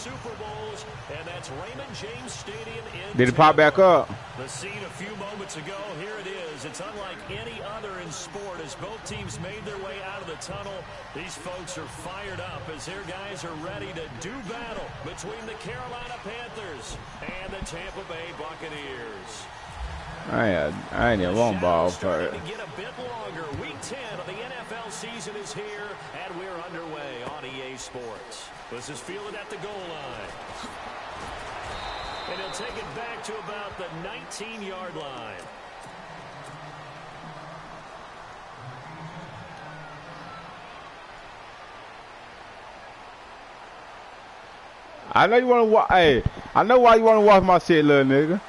Super Bowls, and that's Raymond James Stadium in Did it pop back up? The scene a few moments ago, here it is. It's unlike any other in sport as both teams made their way out of the tunnel. These folks are fired up as their guys are ready to do battle between the Carolina Panthers and the Tampa Bay Buccaneers. I ain't even one ball for it. To get a bit longer. Week 10 of the NFL season is here, and we're underway on EA Sports. This is fielded at the goal line. And he'll take it back to about the 19-yard line. I know you want to watch. Hey, I know why you want to watch my shit, little nigga.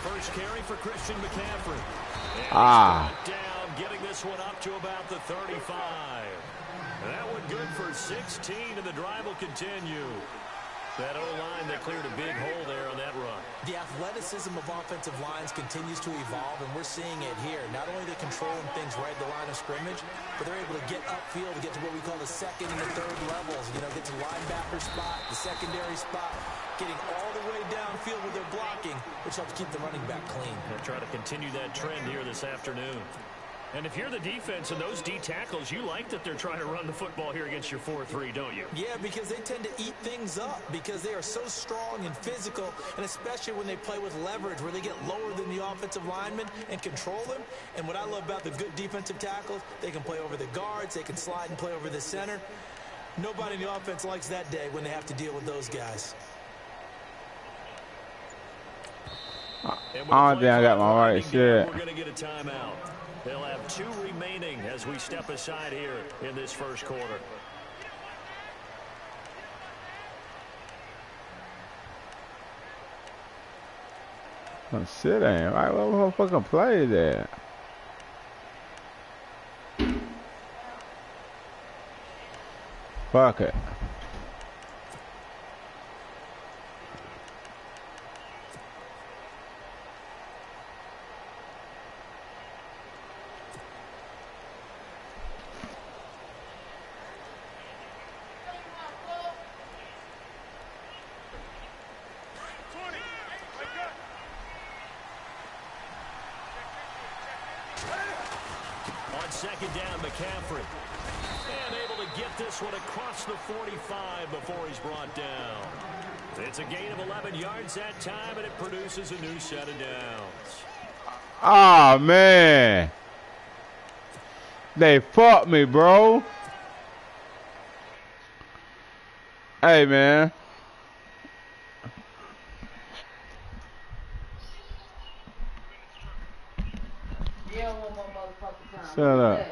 First carry for Christian McCaffrey. Down, getting this one up to about the 35. That one good for 16, and the drive will continue. That O-line that cleared a big hole there on that run. The athleticism of offensive lines continues to evolve, and we're seeing it here. Not only are they controlling things right at the line of scrimmage, but they're able to get upfield to get to what we call the second and the third levels. You know, get to linebacker spot, the secondary spot, getting all the way downfield with their blocking, which helps keep the running back clean. They'll try to continue that trend here this afternoon. And if you're the defense and those D tackles, you like that they're trying to run the football here against your 4-3, don't you? Yeah, because they tend to eat things up because they are so strong and physical, and especially when they play with leverage where they get lower than the offensive linemen and control them. And what I love about the good defensive tackles, they can play over the guards, they can slide and play over the center. Nobody in the offense likes that day when they have to deal with those guys. I got my right shit. We're going to get a timeout. They'll have 2 remaining as we step aside here in this first quarter. Oh, shit ain't right. What fucking play is that? Fuck it. Second down, McCaffrey. And able to get this one across the 45 before he's brought down. It's a gain of 11 yards that time, and it produces a new set of downs. Oh, man. They fucked me, bro. Hey, man. Shut up.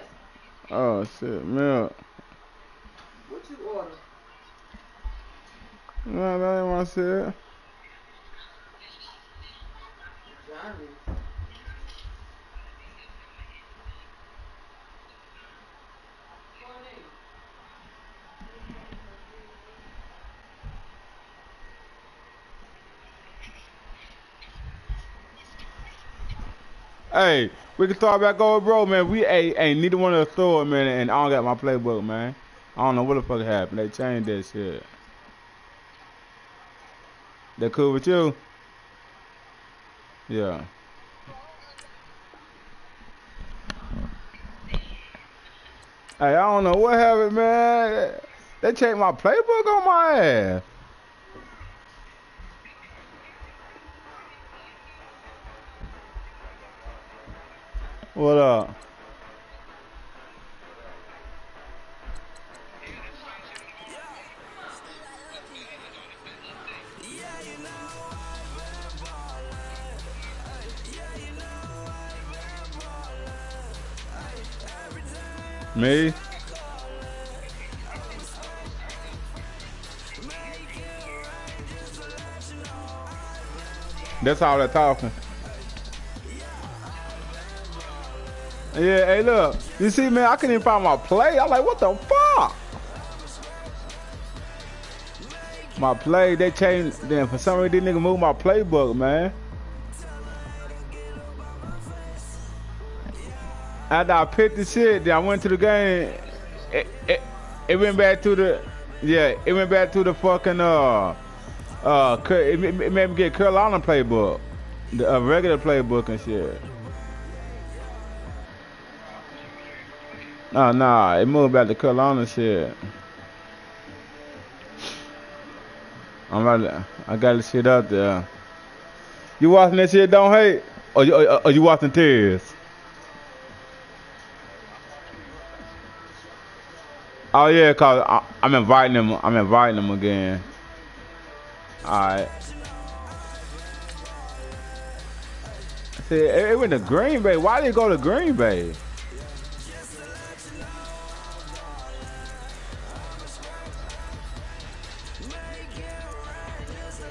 Oh, shit, milk. What you order? No, that ain't what I said. Johnny. Hey, we can start back over, bro, man. We ain't neither one of us throw it, man, and I don't got my playbook, man. I don't know what the fuck happened. They changed that shit. They cool with you? Yeah. Hey, I don't know what happened, man. They changed my playbook on my ass. What up? Me? That's all they're talking. Yeah, hey, look. You see, man, I couldn't even find my play. I'm like, what the fuck? My play, they changed. Then for some reason, these niggas moved my playbook, man. After I picked the shit, then I went to the game. It went back to the, yeah, it went back to the fucking it made me get Carolina playbook, the regular playbook and shit. Nah, it moved back to Carolina shit. I got the shit up there. You watching that shit, Don't Hate? Or you watching Tears? Oh yeah, cause I'm inviting them. I'm inviting them again. All right. See, it went to Green Bay. Why did it go to Green Bay?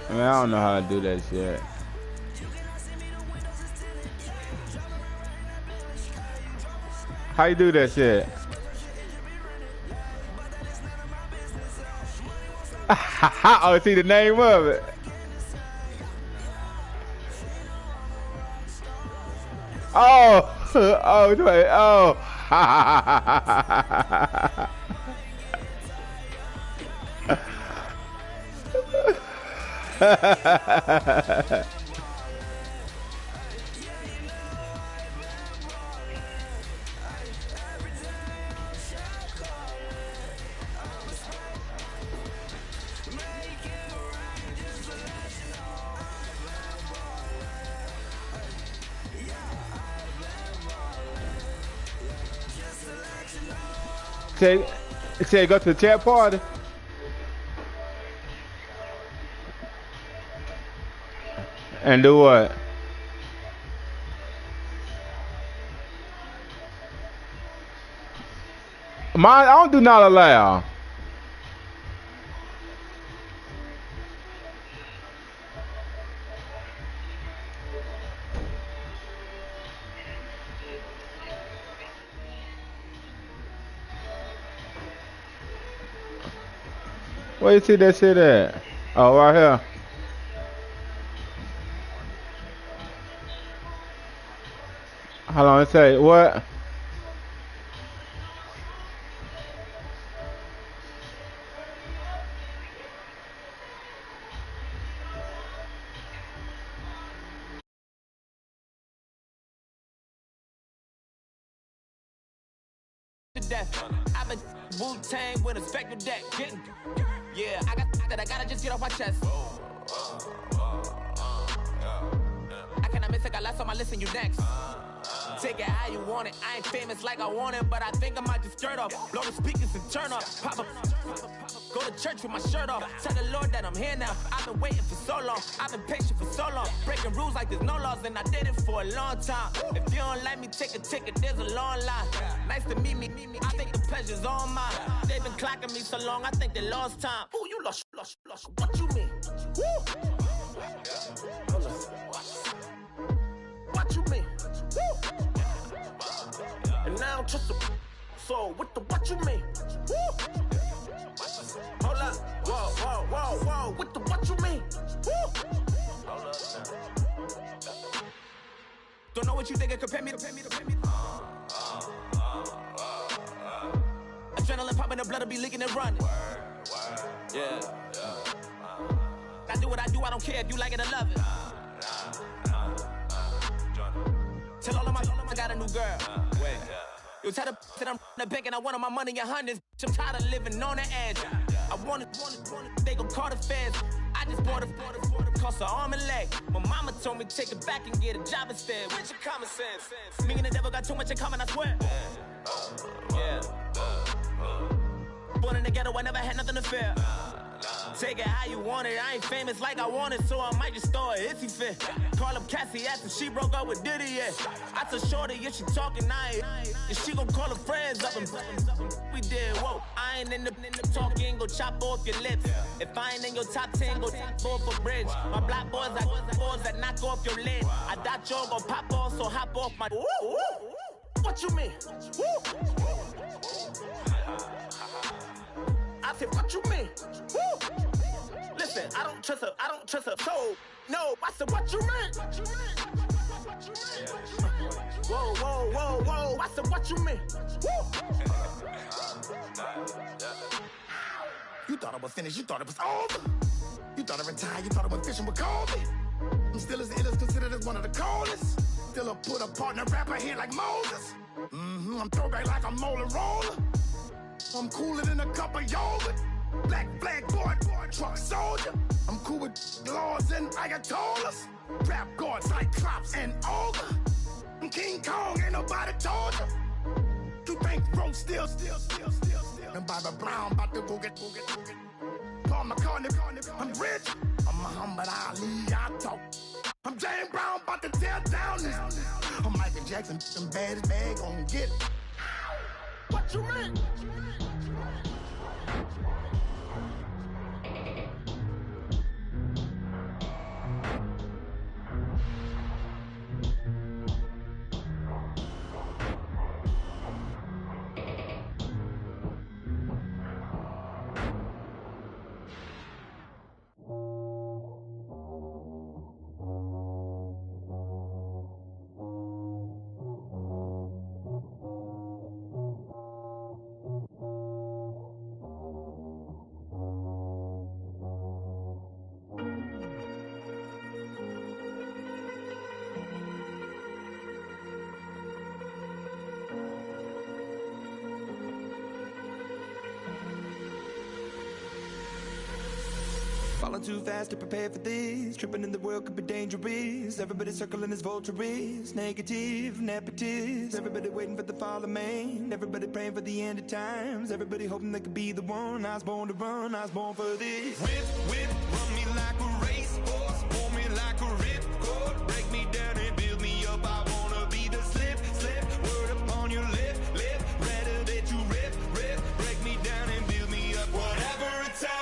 I mean, I don't know how to do that shit. How you do that shit? Oh, see the name of it. Oh, oh, wait, oh. Say, go to the chat party. And do what? I don't do not allow. Where you see that shit at? Oh, right here. Hold on, it say what? I've been Wu-Tang with a spectral deck. Yeah, I gotta just get off my chest. I cannot miss it, got last on my list and you next. Take it how you want it. I ain't famous like I want it, but I think I might just skirt off. Blow the speakers and turn up. Pop up. Go to church with my shirt off. Tell the Lord that I'm here now. I've been waiting for so long. I've been patient for so long. Breaking rules like there's no laws, and I did it for a long time. If you don't like me, take a ticket. There's a long line. Nice to meet me. I think the pleasure's all mine. They've been clocking me so long, I think they lost time. Ooh, you lost. What you mean? Woo. What you mean? Woo. And now just a so what you mean? Woo. Hold up, whoa, what you mean? Woo. Hold up now. Don't know what you think, compare me. Adrenaline popping, the blood will be leaking and running. Yeah. I do what I do, I don't care if you like it or love it. Tell all of my I got a new girl. Wait. You tell the that I'm the bank and I want my money in hundreds. I'm tired of living on the edge. I want it, they gon' call the feds. I just bought a cost an arm and leg. My mama told me take it back and get a job instead. Where's your common sense? Me and the devil got too much in common, I swear. Yeah. Born in the ghetto, I never had nothing to fear. Take it how you want it. I ain't famous like I want it, so I might just throw it if he fit. Call up Cassie after she broke up with Diddy, yeah. I told Shorty if she talking, and she gon' call her friends up and we did, whoa. I ain't in the talking, go chop off your lips. If I ain't in your top 10, go top 4 for bridge. My black boys like boys that knock off your lid. I thought y'all gon' pop off, so hop off my. What you mean? I said, what you mean? Woo! Listen, I don't trust her, so no. I said, what you mean? Whoa, whoa, whoa, whoa. I said, what you mean? Woo! You thought it was finished, you thought it was over. You thought I retired, you thought I went fishing with Kobe. I'm still as ill as considered as one of the coldest. Still a put a partner rapper here like Moses. I'm throwback like a molar roller. I'm cooler than a cup of yogurt. Black flag boy, truck soldier. I'm cool with laws and ayatollahs. Rap god, Cyclops and ogre. I'm King Kong, ain't nobody told you. You think Rose still. And Bobby Brown about to go get. Paul McCartney, I'm rich. I'm Muhammad Ali, I talk. I'm James Brown, about to tear down this. I'm Michael Jackson, them bad as bad, gon' get it. What you mean? Falling too fast to prepare for this. Tripping in the world could be dangerous. Everybody circling as vultures. Negative, nepotist. Everybody waiting for the fall of man. Everybody praying for the end of times. Everybody hoping they could be the one. I was born to run, I was born for this. Whip, run me like a racehorse. Pull me like a ripcord. Break me down and build me up. I wanna be the slip. Word upon your lip. Rather that you rip. Break me down and build me up. Whatever it takes.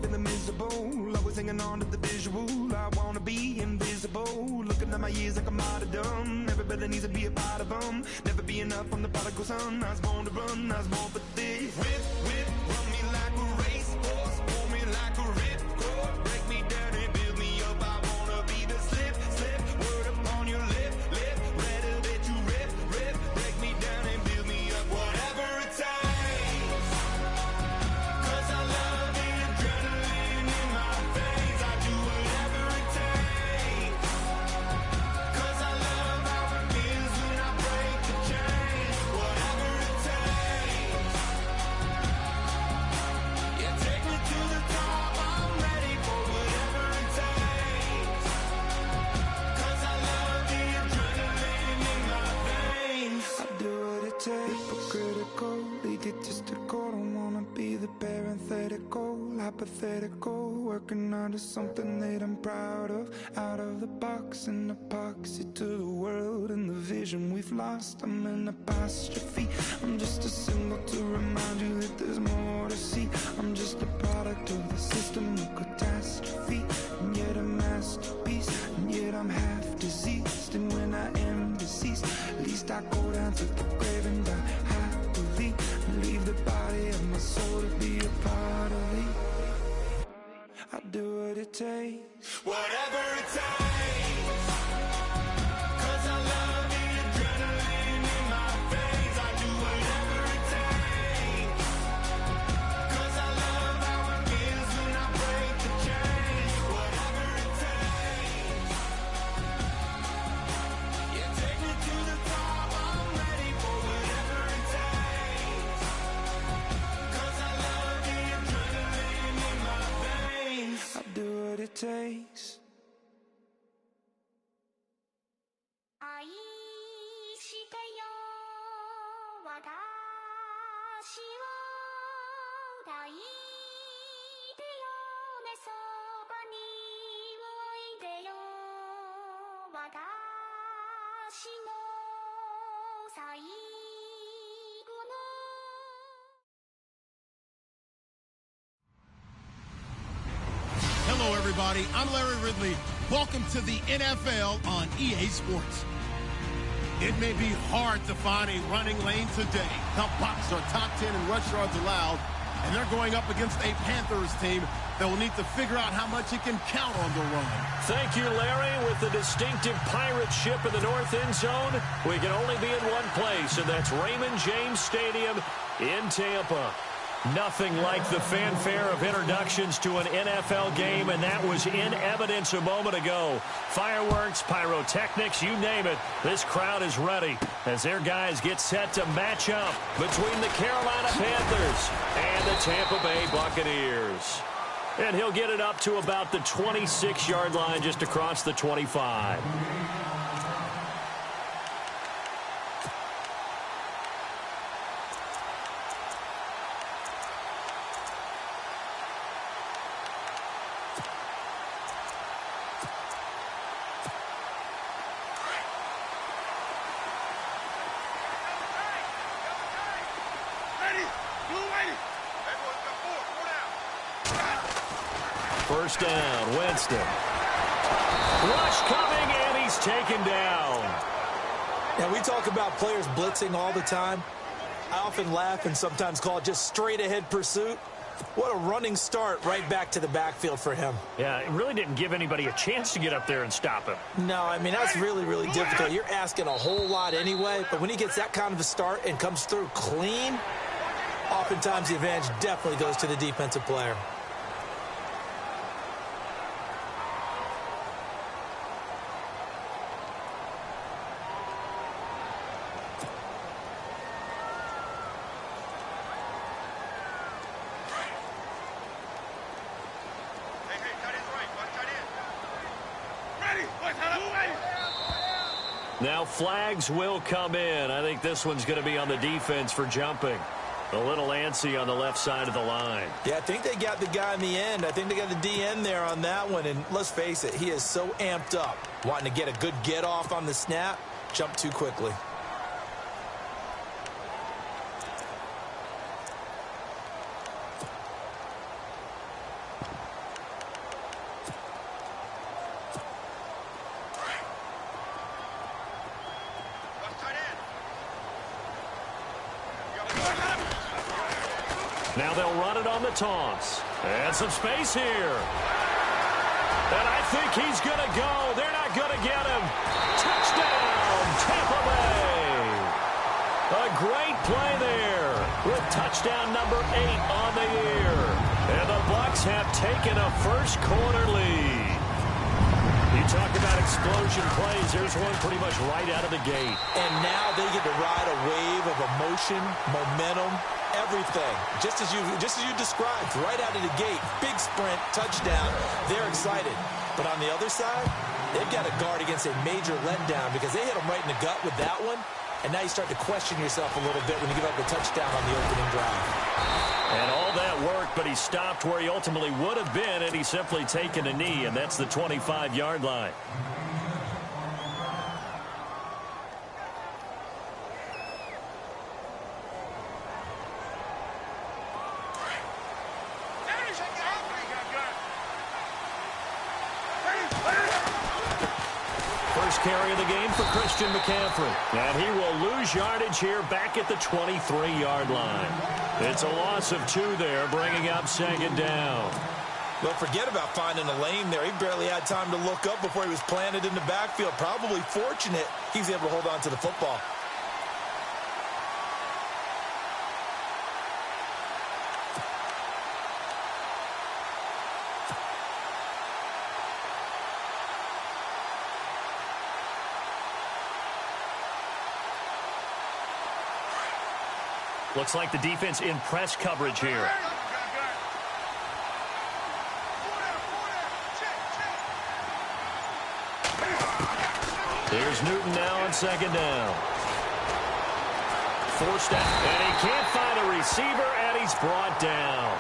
Feeling miserable, always hanging on to the visual. I wanna be invisible, looking at my years like I'm martyrdom. Everybody needs to be a part of them. Never be enough, I'm the prodigal son. I was born to run, I was born for this. Whip, run me like a racehorse. Pull me like a ripcord. Break me down and build me up. I wanna be the slip. Word upon your lip. Rather that you rip. Break me down and build me up. Whatever it takes. 'Cause I love the adrenaline in my veins. I do whatever it takes. 'Cause I love how it feels when I break the chains. Whatever it takes. Yeah, take me to the top. I'm ready for whatever it takes. 'Cause I love the adrenaline in my veins. I do what it takes. Hypocritical, egotistical. Don't wanna be the parenthetical, hypothetical. Working under something that I'm proud of. Out of the box, an epoxy to the world and the vision we've lost. I'm an apostrophe. I'm just a symbol to remind you that there's more to see. I'm just a product of the system of catastrophe, and yet a masterpiece. And yet I'm half diseased, and when I am deceased, at least I go down to the grave and die happily, and leave the body of my soul to be a part of me. I do what it takes. Whatever it takes. 'Cause I love the adrenaline in my veins. I do whatever it takes. 'Cause I love how it feels when I break the chains. Whatever it takes. Yeah, take me to the top. I'm ready for whatever it takes. 'Cause I love the adrenaline in my veins. I do what it takes. 愛してよ私を抱いてよねそばにおいでよ私の最後の Hello, everybody. I'm Larry Ridley. Welcome to the NFL on EA Sports. It may be hard to find a running lane today. The Bucs are top 10 in rush yards allowed, and they're going up against a Panthers team that will need to figure out how much it can count on the run. Thank you, Larry. With the distinctive pirate ship in the north end zone, we can only be in one place, and that's Raymond James Stadium in Tampa. Nothing like the fanfare of introductions to an NFL game, and that was in evidence a moment ago. Fireworks, pyrotechnics, you name it. This crowd is ready as their guys get set to match up between the Carolina Panthers and the Tampa Bay Buccaneers. And he'll get it up to about the 26-yard line just across the 25. First down, Winston. Rush coming, and he's taken down. Now, we talk about players blitzing all the time. I often laugh and sometimes call it just straight-ahead pursuit. What a running start right back to the backfield for him. Yeah, it really didn't give anybody a chance to get up there and stop him. No, I mean, that's really, really difficult. You're asking a whole lot anyway, but when he gets that kind of a start and comes through clean, oftentimes the advantage definitely goes to the defensive player. Now flags will come in. I think this one's going to be on the defense for jumping. A little antsy on the left side of the line. Yeah, I think they got the guy in the end. I think they got the DN there on that one. And let's face it, he is so amped up, wanting to get a good get off on the snap, jump too quickly. Now they'll run it on the toss. And some space here. And I think he's going to go. They're not going to get him. Touchdown, Tampa Bay. A great play there with touchdown number 8 on the year. And the Bucs have taken a first quarter lead. You talk about explosion plays. There's one pretty much right out of the gate. And now they get to ride a wave of emotion, momentum, everything. Just as you described, right out of the gate, big sprint, touchdown. They're excited. But on the other side, they've got to guard against a major letdown because they hit them right in the gut with that one. And now you start to question yourself a little bit when you give up the touchdown on the opening drive. And all that work, but he stopped where he ultimately would have been, and he's simply taken a knee, and that's the 25-yard line. First carry of the game for Christian McCaffrey. And he will lose yardage here back at the 23-yard line. It's a loss of 2 there, bringing up second down. Well, forget about finding a lane there. He barely had time to look up before he was planted in the backfield. Probably fortunate he was able to hold on to the football. Looks like the defense in press coverage here. Here's Newton now on second down. Forced out, and he can't find a receiver, and he's brought down.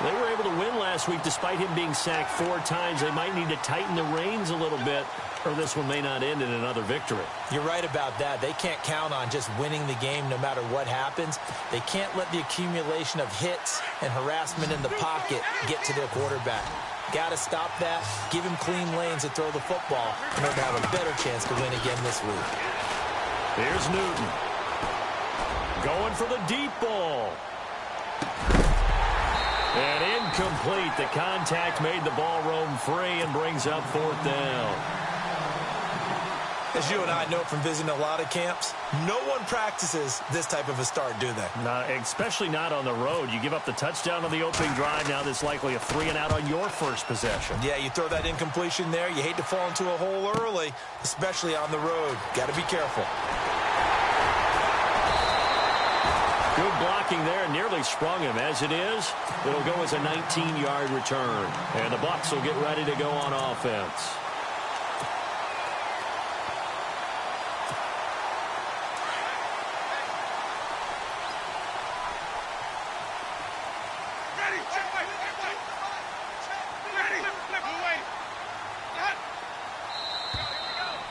They were able to win last week despite him being sacked 4 times. They might need to tighten the reins a little bit or this one may not end in another victory. You're right about that. They can't count on just winning the game no matter what happens. They can't let the accumulation of hits and harassment in the pocket get to their quarterback. Got to stop that, give him clean lanes to throw the football in order to have a better chance to win again this week. Here's Newton. Going for the deep ball. And incomplete. The contact made the ball roam free and brings up 4th down. As you and I know from visiting a lot of camps, no one practices this type of a start, do they? No, especially not on the road. You give up the touchdown on the opening drive. Now there's likely a 3-and-out on your first possession. Yeah, you throw that incompletion there. You hate to fall into a hole early, especially on the road. Got to be careful. Good blocking there, nearly sprung him. As it is, it'll go as a 19-yard return. And the Bucs will get ready to go on offense.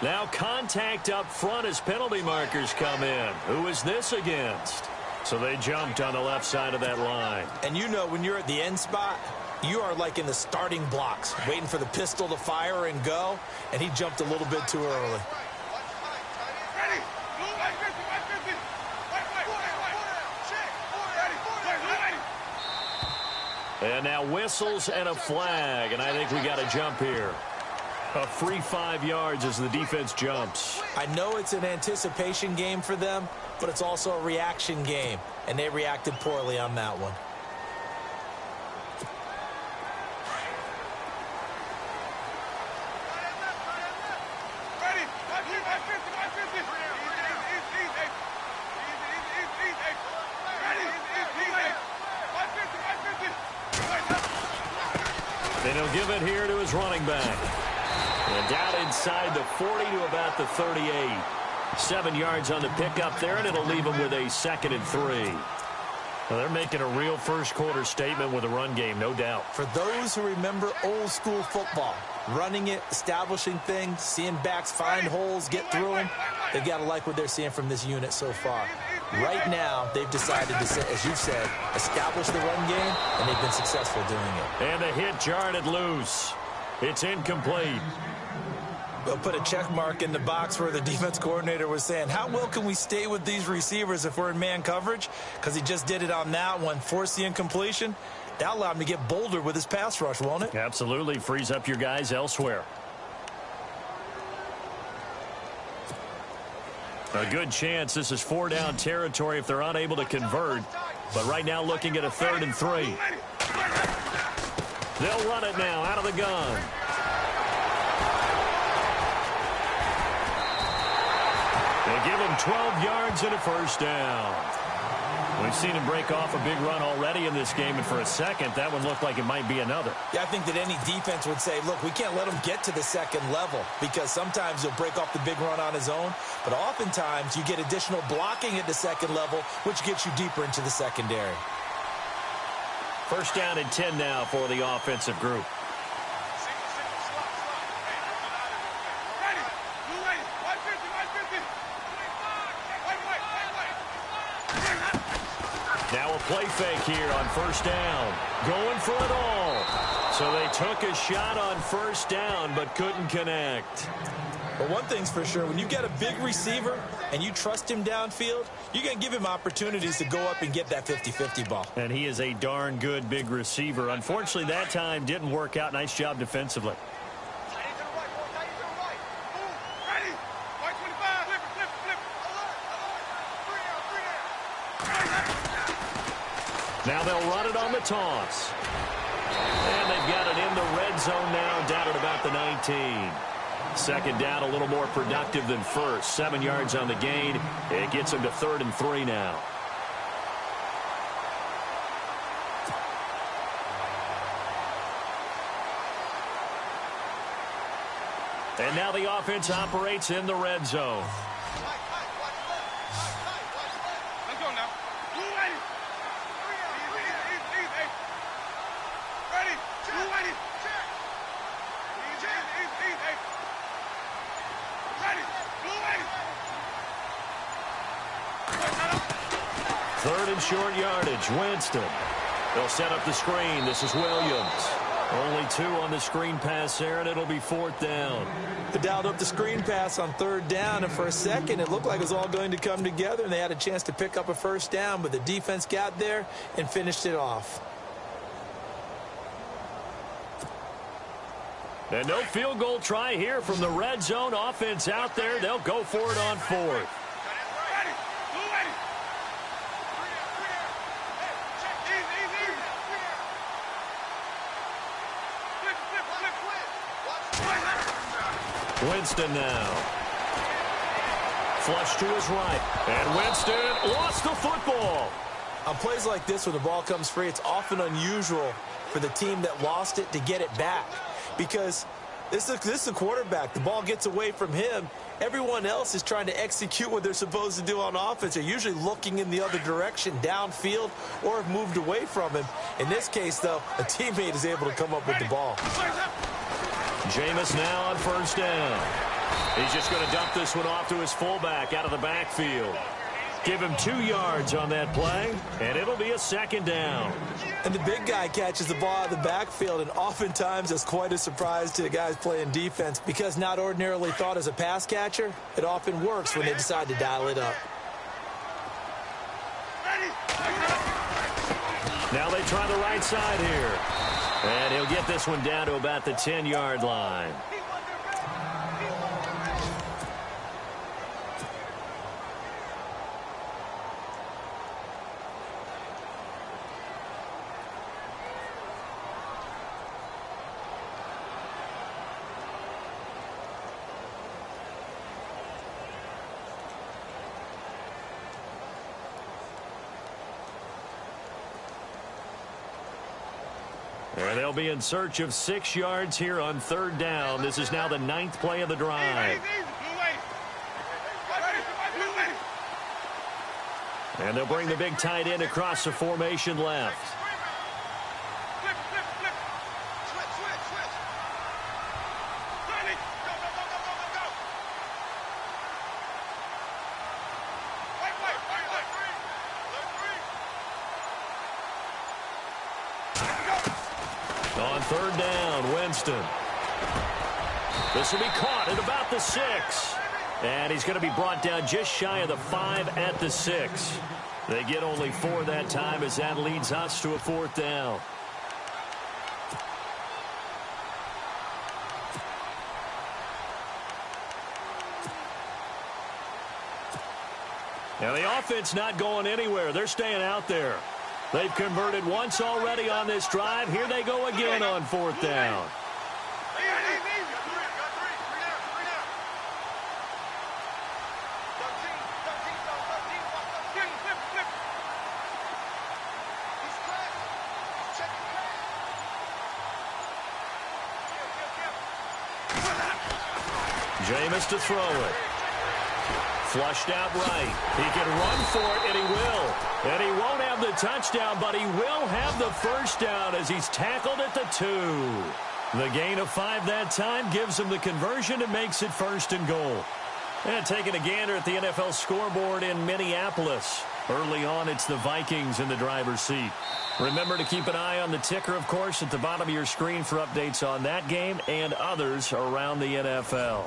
Now contact up front as penalty markers come in. Who is this against? So they jumped on the left side of that line. And you know when you're at the end spot, you are like in the starting blocks, waiting for the pistol to fire and go, and he jumped a little bit too early. And now whistles and a flag, and I think we got a jump here. A free 5 yards as the defense jumps. I know it's an anticipation game for them, but it's also a reaction game, and they reacted poorly on that one. And he'll give it here to his running back. And down inside the 40 to about the 38. 7 yards on the pickup there, and it'll leave them with a 2nd and 3. Well, they're making a real first-quarter statement with a run game, no doubt. For those who remember old-school football, running it, establishing things, seeing backs find holes, get through them, they've got to like what they're seeing from this unit so far. Right now, they've decided to, as you said, establish the run game, and they've been successful doing it. And the hit jarred it loose. It's incomplete. They'll put a check mark in the box where the defense coordinator was saying, how well can we stay with these receivers if we're in man coverage? Because he just did it on that one, forced the incompletion. That allowed him to get bolder with his pass rush, won't it? Absolutely. Frees up your guys elsewhere. A good chance this is 4-down territory if they're unable to convert. But right now looking at a 3rd and 3. They'll run it now out of the gun. They give him 12 yards and a first down. We've seen him break off a big run already in this game, and for a second, that one looked like it might be another. Yeah, I think that any defense would say, look, we can't let him get to the second level because sometimes he'll break off the big run on his own, but oftentimes you get additional blocking at the second level, which gets you deeper into the secondary. First down and 10 now for the offensive group. Now a play fake here on first down. Going for it all. So they took a shot on first down but couldn't connect. But one thing's for sure, when you get a big receiver and you trust him downfield, you're going to give him opportunities to go up and get that 50-50 ball. And he is a darn good big receiver. Unfortunately, that time didn't work out. Nice job defensively. Now they'll run it on the toss. And they've got it in the red zone now, down at about the 19. Second down, a little more productive than first. 7 yards on the gain. It gets them to 3rd and 3 now. And now the offense operates in the red zone. third and short yardage. Winston. They'll set up the screen. This is Williams. Only 2 on the screen pass there, and it'll be 4th down. They dialed up the screen pass on 3rd down, and for a second it looked like it was all going to come together, and they had a chance to pick up a 1st down, but the defense got there and finished it off. And no field goal try here from the red zone offense out there. They'll go for it on 4th. Winston now. Flush to his right. And Winston lost the football. On plays like this where the ball comes free, it's often unusual for the team that lost it to get it back. Because this is the quarterback. The ball gets away from him. Everyone else is trying to execute what they're supposed to do on offense. They're usually looking in the other direction, downfield, or have moved away from him. In this case, though, a teammate is able to come up with the ball. Jameis now on 1st down. He's just going to dump this one off to his fullback out of the backfield. Give him 2 yards on that play, and it'll be a 2nd down. And the big guy catches the ball out of the backfield, and oftentimes it's quite a surprise to the guys playing defense because not ordinarily thought as a pass catcher, it often works when they decide to dial it up. Now they try the right side here. And he'll get this one down to about the 10-yard line. And they'll be in search of 6 yards here on 3rd down. This is now the 9th play of the drive. And they'll bring the big tight end across the formation left. On 3rd down, Winston. This will be caught at about the 6. And he's going to be brought down just shy of the 5 at the 6. They get only 4 that time as that leads us to a 4th down. Now the offense not going anywhere. They're staying out there. They've converted once already on this drive. Here they go again on 4th down. Jameis to throw it. Flushed out right. He can run for it, and he will. And he won't have the touchdown, but he will have the 1st down as he's tackled at the 2. The gain of 5 that time gives him the conversion and makes it 1st and goal. And taking a gander at the NFL scoreboard in Minneapolis. Early on, it's the Vikings in the driver's seat. Remember to keep an eye on the ticker, of course, at the bottom of your screen for updates on that game and others around the NFL.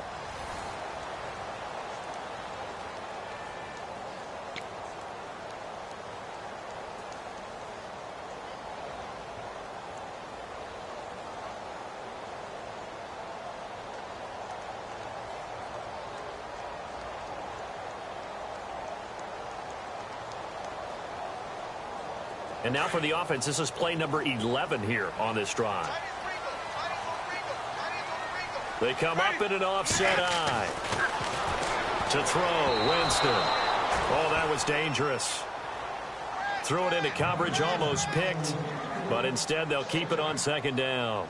And now for the offense, this is play number 11 here on this drive. They come up in an offset eye. To throw, Winston. Oh, that was dangerous. Threw it into coverage, almost picked. But instead, they'll keep it on 2nd down.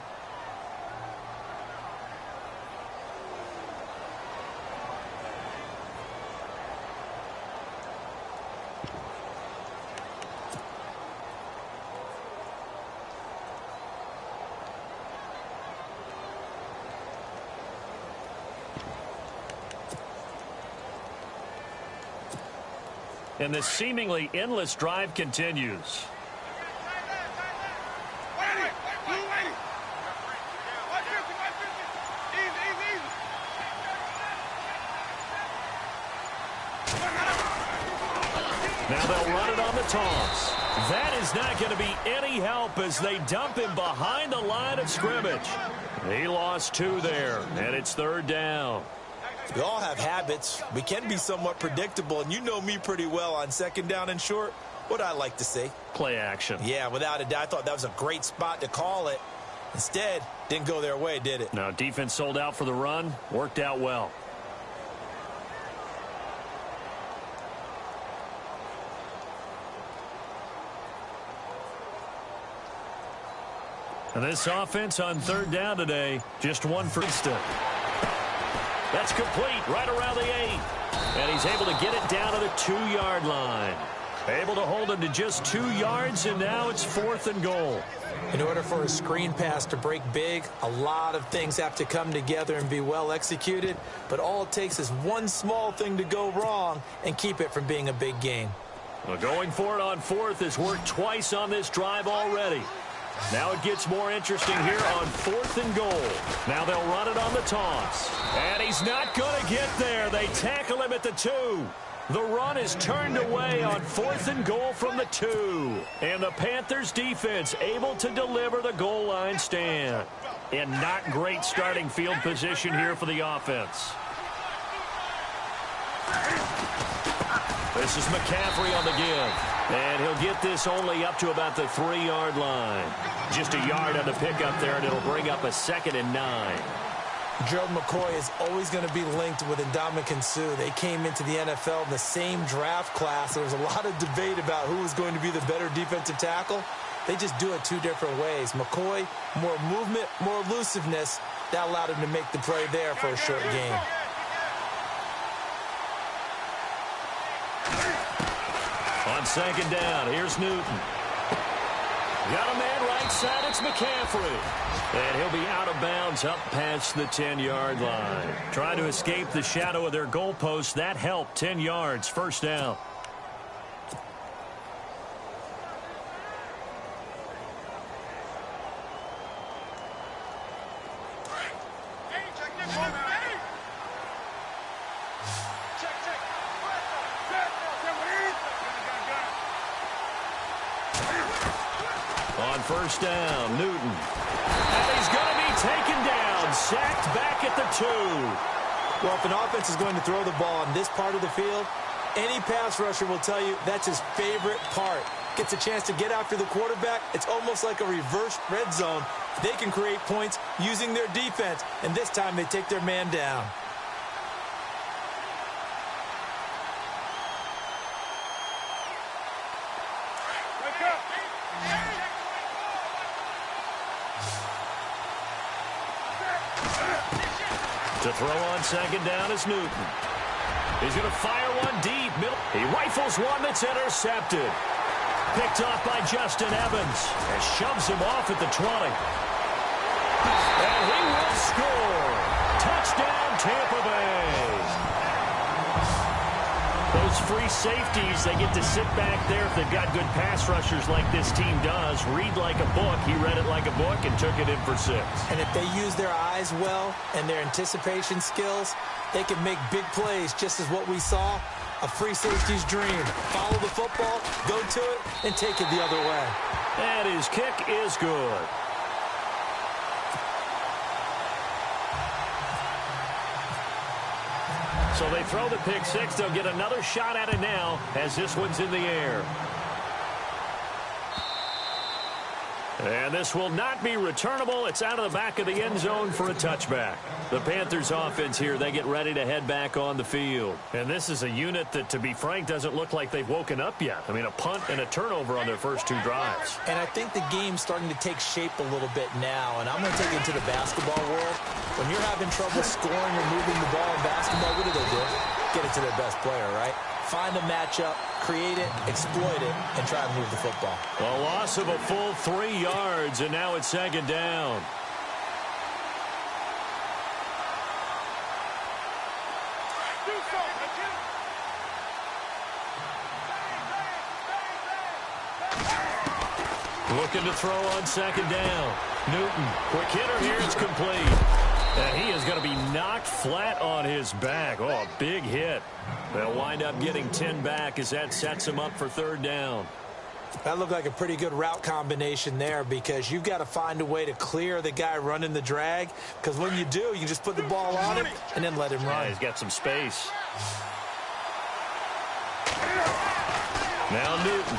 And this seemingly endless drive continues. Now they'll run it on the toss. That is not going to be any help as they dump him behind the line of scrimmage. He lost 2 there, and it's 3rd down. We all have habits. We can be somewhat predictable, and you know me pretty well on 2nd down and short. What I like to say? Play action. Yeah, without a doubt. I thought that was a great spot to call it. Instead, didn't go their way, did it? Now, defense sold out for the run. Worked out well. And this offense on 3rd down today, just 1 for instant. That's complete right around the 8. And he's able to get it down to the 2-yard line. Able to hold him to just 2 yards, and now it's 4th and goal. In order for a screen pass to break big, a lot of things have to come together and be well executed. But all it takes is one small thing to go wrong and keep it from being a big game. Well, going for it on 4th has worked twice on this drive already. Now it gets more interesting here on 4th and goal. Now they'll run it on the toss. And he's not going to get there. They tackle him at the 2. The run is turned away on 4th and goal from the 2. And the Panthers defense able to deliver the goal line stand. And not great starting field position here for the offense. This is McCaffrey on the give. And he'll get this only up to about the 3-yard line. Just a yard on the pickup there, and it'll bring up a 2nd and 9. Gerald McCoy is always going to be linked with Ndamukong Suh. They came into the NFL in the same draft class. There was a lot of debate about who was going to be the better defensive tackle. They just do it 2 different ways. McCoy, more movement, more elusiveness. That allowed him to make the play there for a short gain. On 2nd down, here's Newton. Got a man right side, it's McCaffrey. And he'll be out of bounds up past the 10-yard line. Trying to escape the shadow of their goalpost. That helped. 10 yards, 1st down. On 1st down, Newton. And he's going to be taken down, sacked back at the 2. Well, if an offense is going to throw the ball on this part of the field, any pass rusher will tell you that's his favorite part. Gets a chance to get after the quarterback. It's almost like a reverse red zone. They can create points using their defense, and this time they take their man down. To throw on 2nd down is Newton. He's going to fire one deep. He rifles one that's intercepted. Picked off by Justin Evans and shoves him off at the 20. And he will score. Touchdown, Tampa Bay. Those free safeties, they get to sit back there if they've got good pass rushers like this team does. Read like a book. He read it like a book and took it in for 6. And if they use their eyes well and their anticipation skills, they can make big plays, just as what we saw. A free safety's dream. Follow the football, go to it, and take it the other way. And his kick is good. So they throw the pick 6. They'll get another shot at it now as this one's in the air. And this will not be returnable. It's out of the back of the end zone for a touchback. The Panthers offense here, they get ready to head back on the field. And this is a unit that, to be frank, doesn't look like they've woken up yet. I mean, a punt and a turnover on their first 2 drives. And I think the game's starting to take shape a little bit now. And I'm going to take it to the basketball world. When you're having trouble scoring or moving the ball in basketball, what do? Get it to their best player, right? Find a matchup, create it, exploit it, and try to move the football. A loss of a full 3 yards, and now it's 2nd down. Looking to throw on second down. Newton, quick hitter here, it's complete. And he is going to be knocked flat on his back. Oh, a big hit. They'll wind up getting 10 back as that sets him up for third down. That looked like a pretty good route combination there because you've got to find a way to clear the guy running the drag, because when you do, you can just put the ball on him and then let him run. Yeah, he's got some space. Now Newton.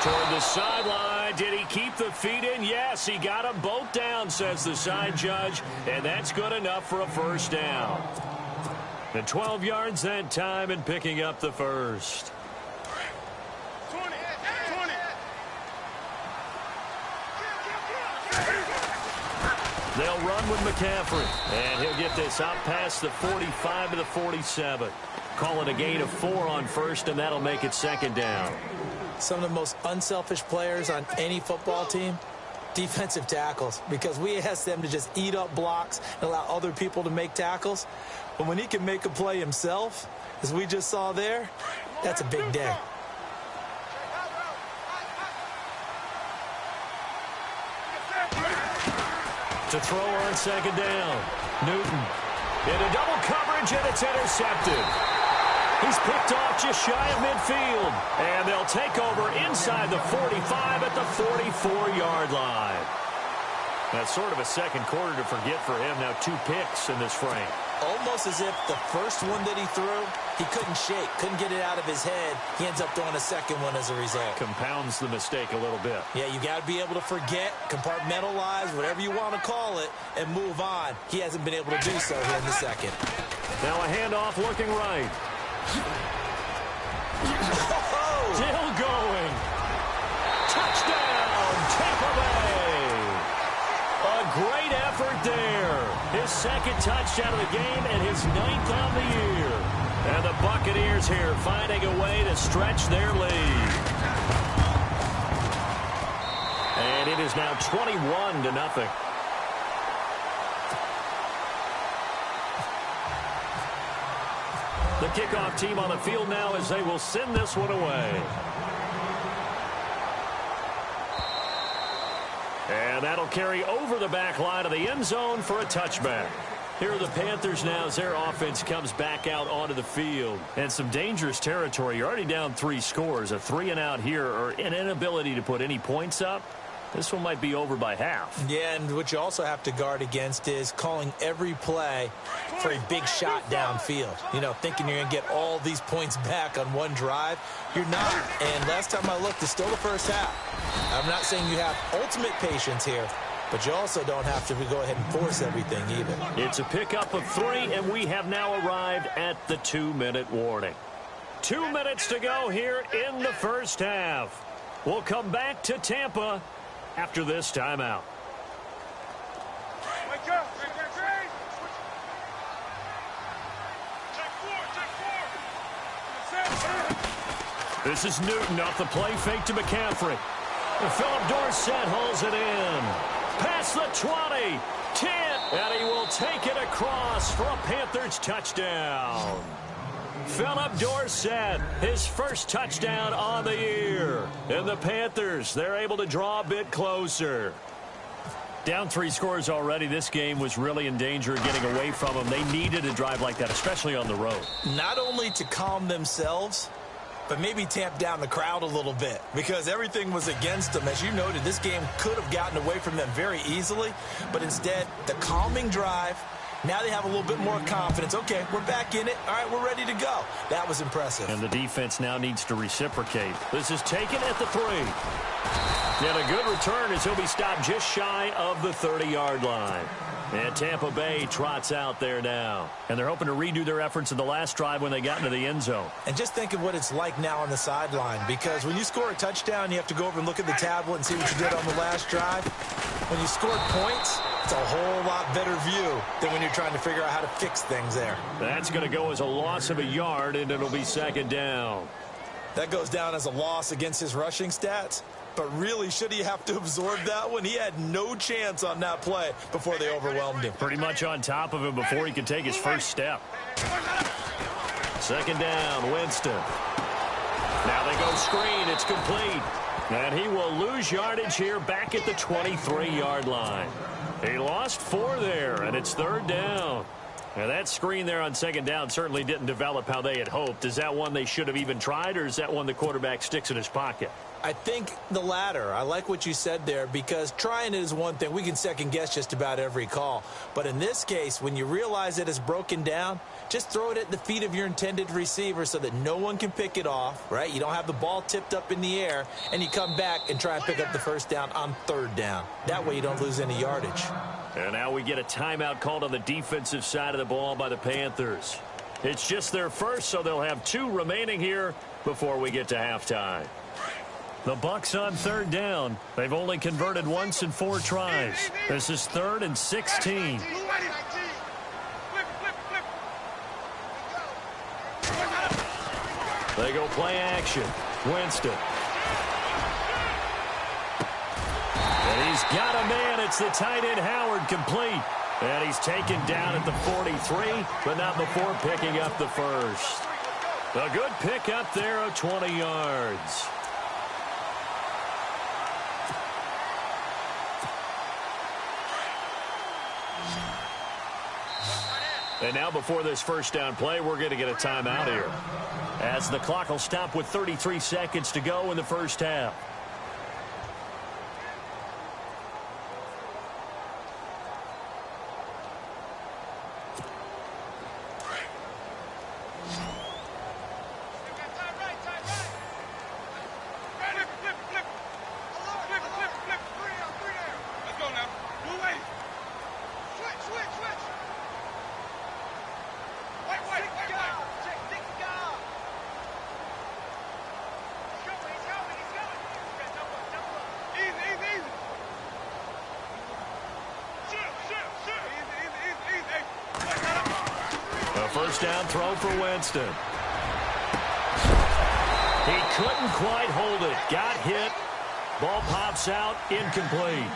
Toward the sideline. Did he keep the feet in? Yes, he got them both down, says the side judge, and that's good enough for a first down. And 12 yards that time and picking up the first. They'll run with McCaffrey, and he'll get this out past the 45 to the 47. Call it a gain of 4 on first, and that'll make it second down. Some of the most unselfish players on any football team, defensive tackles, because we ask them to just eat up blocks and allow other people to make tackles. But when he can make a play himself, as we just saw there, that's a big day. To throw on second down. Newton into double coverage, and it's intercepted. He's picked off just shy of midfield. And they'll take over inside the 45 at the 44-yard line. That's sort of a second quarter to forget for him. Now 2 picks in this frame. Almost as if the first one that he threw, he couldn't shake, couldn't get it out of his head. He ends up throwing a second one as a result. Compounds the mistake a little bit. Yeah, you got to be able to forget, compartmentalize, whatever you want to call it, and move on. He hasn't been able to do so here in the second. Now a handoff looking right. Still going. Touchdown, Tampa Bay. A great effort there. His second touchdown of the game and his 9th on the year. And the Buccaneers here finding a way to stretch their lead. And it is now 21-0. The kickoff team on the field now as they will send this one away. And that'll carry over the back line of the end zone for a touchback. Here are the Panthers now as their offense comes back out onto the field. And some dangerous territory. You're already down 3 scores. A 3-and-out here or an inability to put any points up. This one might be over by half. Yeah, and what you also have to guard against is calling every play for a big shot downfield. You know, thinking you're going to get all these points back on one drive. You're not. And last time I looked, it's still the first half. I'm not saying you have ultimate patience here, but you also don't have to go ahead and force everything either. It's a pickup of 3, and we have now arrived at the 2-minute warning. 2 minutes to go here in the first half. We'll come back to Tampa after this timeout. This is Newton off the play fake to McCaffrey. Philip Dorsett hauls it in. Past the 20, 10, and he will take it across for a Panthers touchdown. Philip Dorsett, his first touchdown on the year. And the Panthers, they're able to draw a bit closer. Down 3 scores already. This game was really in danger of getting away from them. They needed a drive like that, especially on the road. Not only to calm themselves, but maybe tamp down the crowd a little bit because everything was against them. As you noted, this game could have gotten away from them very easily, but instead, the calming drive, now they have a little bit more confidence. Okay, we're back in it. All right, we're ready to go. That was impressive. And the defense now needs to reciprocate. This is taken at the 3. And a good return as he'll be stopped just shy of the 30-yard line. And Tampa Bay trots out there now. And they're hoping to redo their efforts in the last drive when they got into the end zone. And just think of what it's like now on the sideline, because when you score a touchdown, you have to go over and look at the tablet and see what you did on the last drive. When you scored points, it's a whole lot better view than when you're trying to figure out how to fix things there. That's going to go as a loss of a yard, and it'll be second down. That goes down as a loss against his rushing stats. But really, should he have to absorb that one? He had no chance on that play before they overwhelmed him. Pretty much on top of him before he could take his first step. Second down, Winston. Now they go screen. It's complete. And he will lose yardage here back at the 23-yard line. He lost 4 there, and it's 3rd down. And that screen there on 2nd down certainly didn't develop how they had hoped. Is that one they should have even tried, or is that one the quarterback sticks in his pocket? I think the latter. I like what you said there, because trying it is one thing. We can second-guess just about every call. But in this case, when you realize it is broken down, just throw it at the feet of your intended receiver so that no one can pick it off, right? You don't have the ball tipped up in the air, and you come back and try and pick up the 1st down on 3rd down. That way you don't lose any yardage. And now we get a timeout called on the defensive side of the ball by the Panthers. It's just their first, so they'll have 2 remaining here before we get to halftime. The Bucs on 3rd down. They've only converted once in 4 tries. This is 3rd and 16. They go play action. Winston. And he's got a man. It's the tight end Howard, complete. And he's taken down at the 43, but not before picking up the first. A good pick up there of 20 yards. And now before this 1st down play, we're going to get a timeout here, as the clock will stop with 33 seconds to go in the 1st half. First down throw for Winston. He couldn't quite hold it. Got hit. Ball pops out. Incomplete.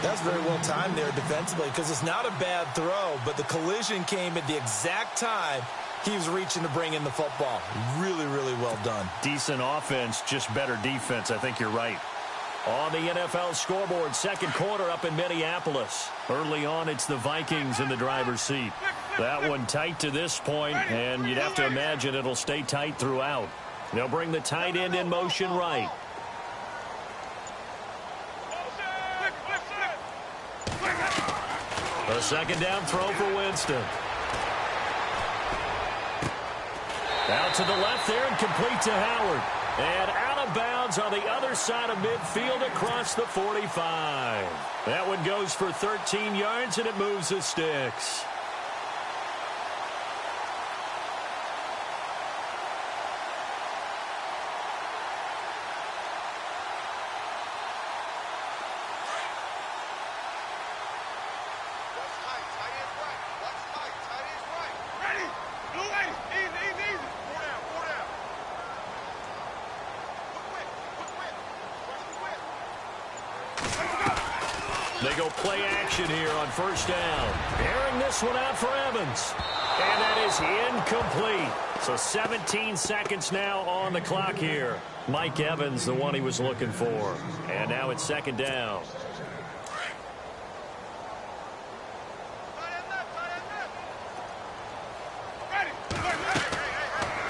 That's very well timed there defensively, because it's not a bad throw, but the collision came at the exact time he was reaching to bring in the football. Really, really well done. Decent offense, just better defense. I think you're right. On the NFL scoreboard, 2nd quarter up in Minneapolis. Early on, it's the Vikings in the driver's seat. That one tight to this point, and you'd have to imagine it'll stay tight throughout. They'll bring the tight end in motion right. A 2nd down throw for Winston. Out to the left there and complete to Howard. And out of bounds on the other side of midfield across the 45. That one goes for 13 yards, and it moves the sticks. They go play action here on 1st down. Airing this one out for Evans. And that is incomplete. So 17 seconds now on the clock here. Mike Evans, the one he was looking for. And now it's 2nd down.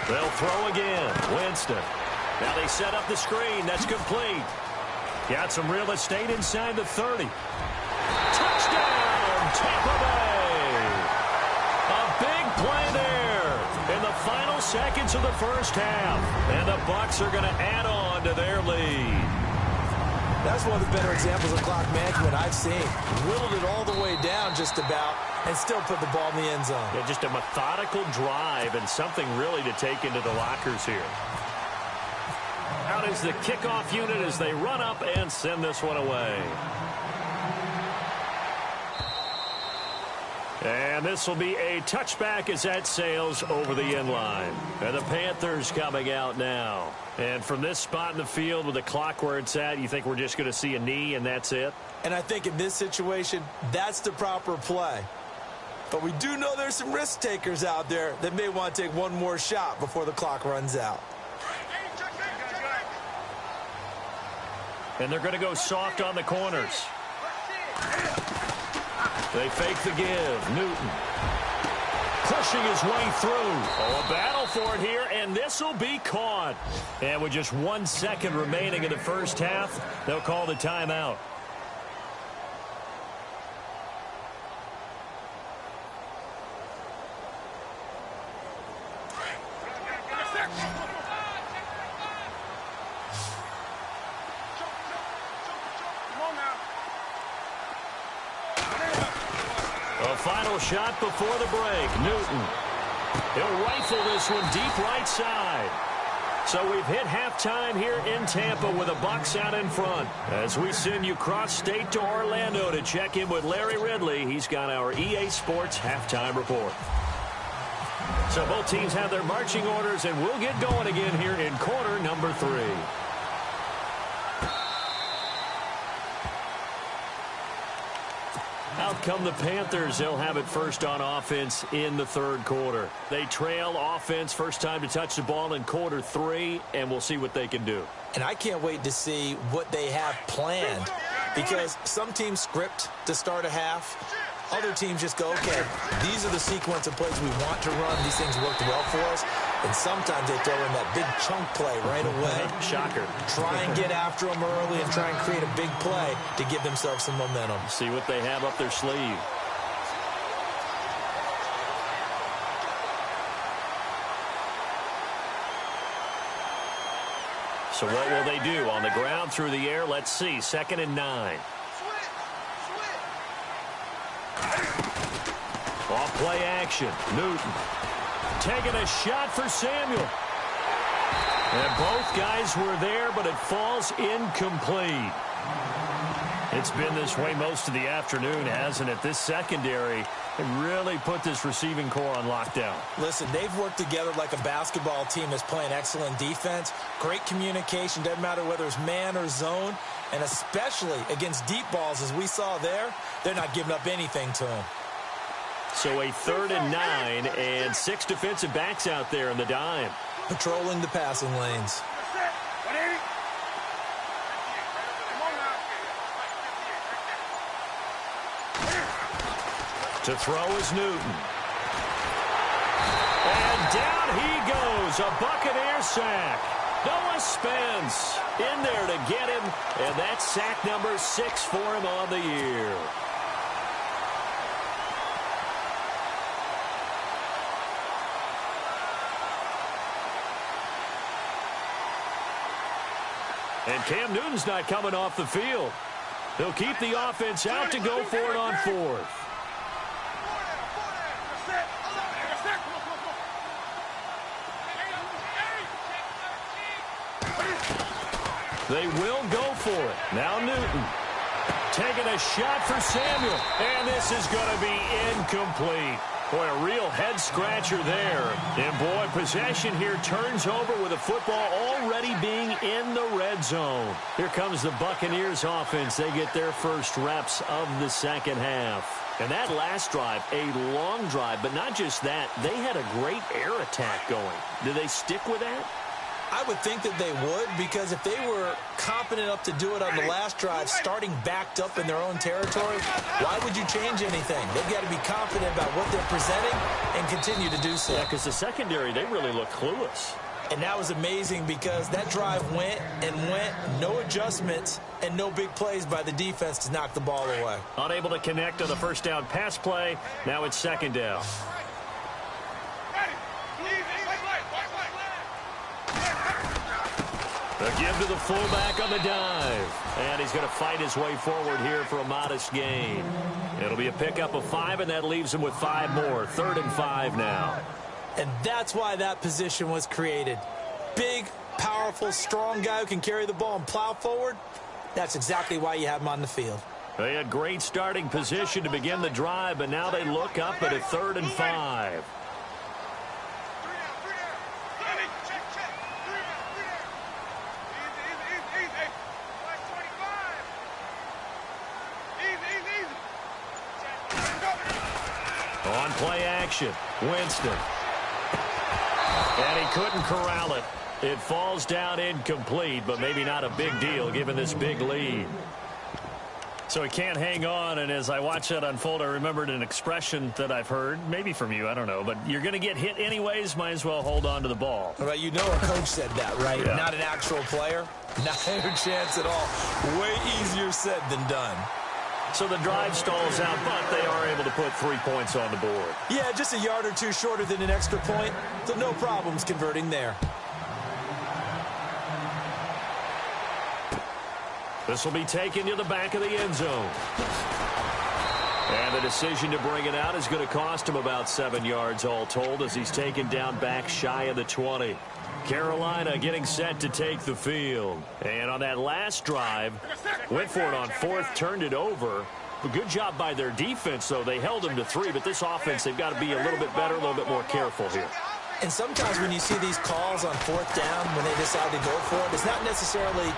They'll throw again. Winston. Now they set up the screen. That's complete. Got some real estate inside the 30. Touchdown, Tampa Bay. A big play there in the final seconds of the 1st half. And the Bucs are going to add on to their lead. That's one of the better examples of clock management I've seen. Whittled it all the way down just about and still put the ball in the end zone. Yeah, just a methodical drive and something really to take into the lockers here. Out is the kickoff unit as they run up and send this one away. And this will be a touchback as that sails over the end line. And the Panthers coming out now. And from this spot in the field with the clock where it's at, you think we're just going to see a knee and that's it? And I think in this situation, that's the proper play. But we do know there's some risk takers out there that may want to take one more shot before the clock runs out. And they're going to go soft on the corners. They fake the give. Newton pushing his way through. Oh, a battle for it here, and this will be caught. And with just 1 second remaining in the first half, they'll call the timeout. A final shot before the break. Newton. He'll rifle this one deep right side. So we've hit halftime here in Tampa with the Bucs out in front. As we send you cross-state to Orlando to check in with Larry Ridley, he's got our EA Sports halftime report. So both teams have their marching orders, and we'll get going again here in quarter number 3. Out come the Panthers. They'll have it first on offense in the third quarter. They trail offense, first time to touch the ball in quarter 3, and we'll see what they can do. And I can't wait to see what they have planned, because some teams script to start a half. Other teams just go, okay, these are the sequence of plays we want to run. These things worked well for us. And sometimes they throw in that big chunk play right away. Shocker. Try and get after them early and try and create a big play to give themselves some momentum. See what they have up their sleeve. So what will they do? On the ground, through the air, let's see. 2nd and 9. Off play action. Newton taking a shot for Samuel. And both guys were there, but it falls incomplete. It's been this way most of the afternoon, hasn't it? This secondary really put this receiving core on lockdown. Listen, they've worked together like a basketball team that's playing excellent defense. Great communication, doesn't matter whether it's man or zone. And especially against deep balls, as we saw there, they're not giving up anything to them. So a 3rd and 9 and 6 defensive backs out there in the dime. Patrolling the passing lanes. To throw is Newton. And down he goes. A Buccaneer sack. Noah Spence in there to get him. And that's sack number 6 for him on the year. And Cam Newton's not coming off the field. They'll keep the offense out to go for it on 4th. They will go for it. Now Newton taking a shot for Samuel. And this is going to be incomplete. Boy, a real head-scratcher there. And, boy, possession here turns over with the football already being in the red zone. Here comes the Buccaneers offense. They get their first reps of the second half. And that last drive, a long drive, but not just that. They had a great air attack going. Do they stick with that? I would think that they would, because if they were competent enough to do it on the last drive, starting backed up in their own territory, why would you change anything? They've got to be confident about what they're presenting and continue to do so. Yeah, because the secondary, they really look clueless. And that was amazing, because that drive went and went, no adjustments, and no big plays by the defense to knock the ball away. Unable to connect on the first down pass play. Now it's 2nd down. A give to the fullback on the dive. And he's going to fight his way forward here for a modest gain. It'll be a pickup of 5, and that leaves him with 5 more. 3rd and 5 now. And that's why that position was created. Big, powerful, strong guy who can carry the ball and plow forward. That's exactly why you have him on the field. They had great starting position to begin the drive, but now they look up at a 3rd and 5. On play action, Winston. And he couldn't corral it. It falls down incomplete, but maybe not a big deal given this big lead. So he can't hang on, and as I watch that unfold, I remembered an expression that I've heard, maybe from you, I don't know, but you're going to get hit anyways, might as well hold on to the ball. Right, you know a coach said that, right? Yeah. Not an actual player. Not a chance at all. Way easier said than done. So the drive stalls out, but they are able to put 3 points on the board. Yeah, just a yard or two shorter than an extra point, so no problems converting there. This will be taken to the back of the end zone. And the decision to bring it out is going to cost him about 7 yards all told as he's taken down back shy of the 20. Carolina getting set to take the field. And on that last drive, went for it on fourth, turned it over. A good job by their defense, though. They held them to 3, but this offense, they've got to be a little bit better, a little bit more careful here. And sometimes when you see these calls on fourth down, when they decide to go for it, it's not necessarily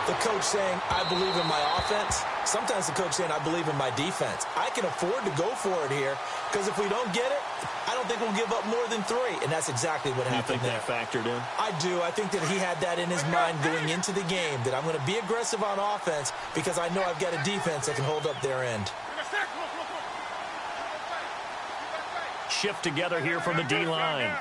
the coach saying, I believe in my offense. Sometimes the coach saying, I believe in my defense. I can afford to go for it here because if we don't get it, I don't think we'll give up more than 3. And that's exactly what happened there. You think that factored in? I do. I think that he had that in his mind going into the game, that I'm going to be aggressive on offense because I know I've got a defense that can hold up their end. Shift together here from the D-line.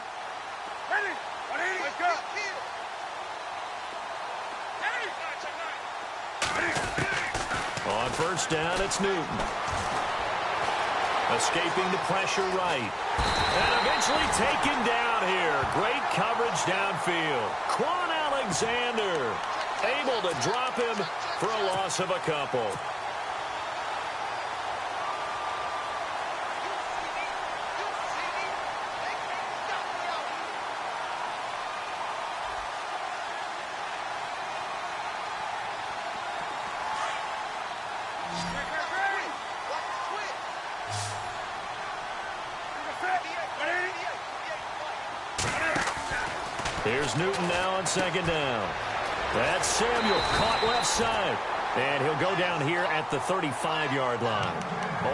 On first down, it's Newton. Escaping the pressure right. And eventually taken down here. Great coverage downfield. Quan Alexander able to drop him for a loss of a couple. Here's Newton now on second down. That's Samuel caught left side. And he'll go down here at the 35-yard line.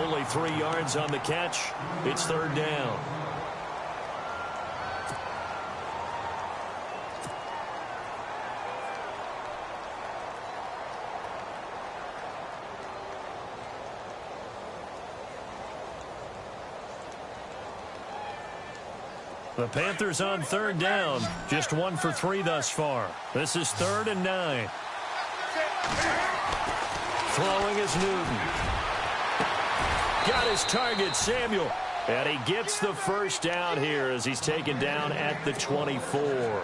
Only 3 yards on the catch. It's third down. The Panthers on third down. Just 1 for 3 thus far. This is 3rd and 9. Throwing is Newton. Got his target, Samuel. And he gets the first down here as he's taken down at the 24.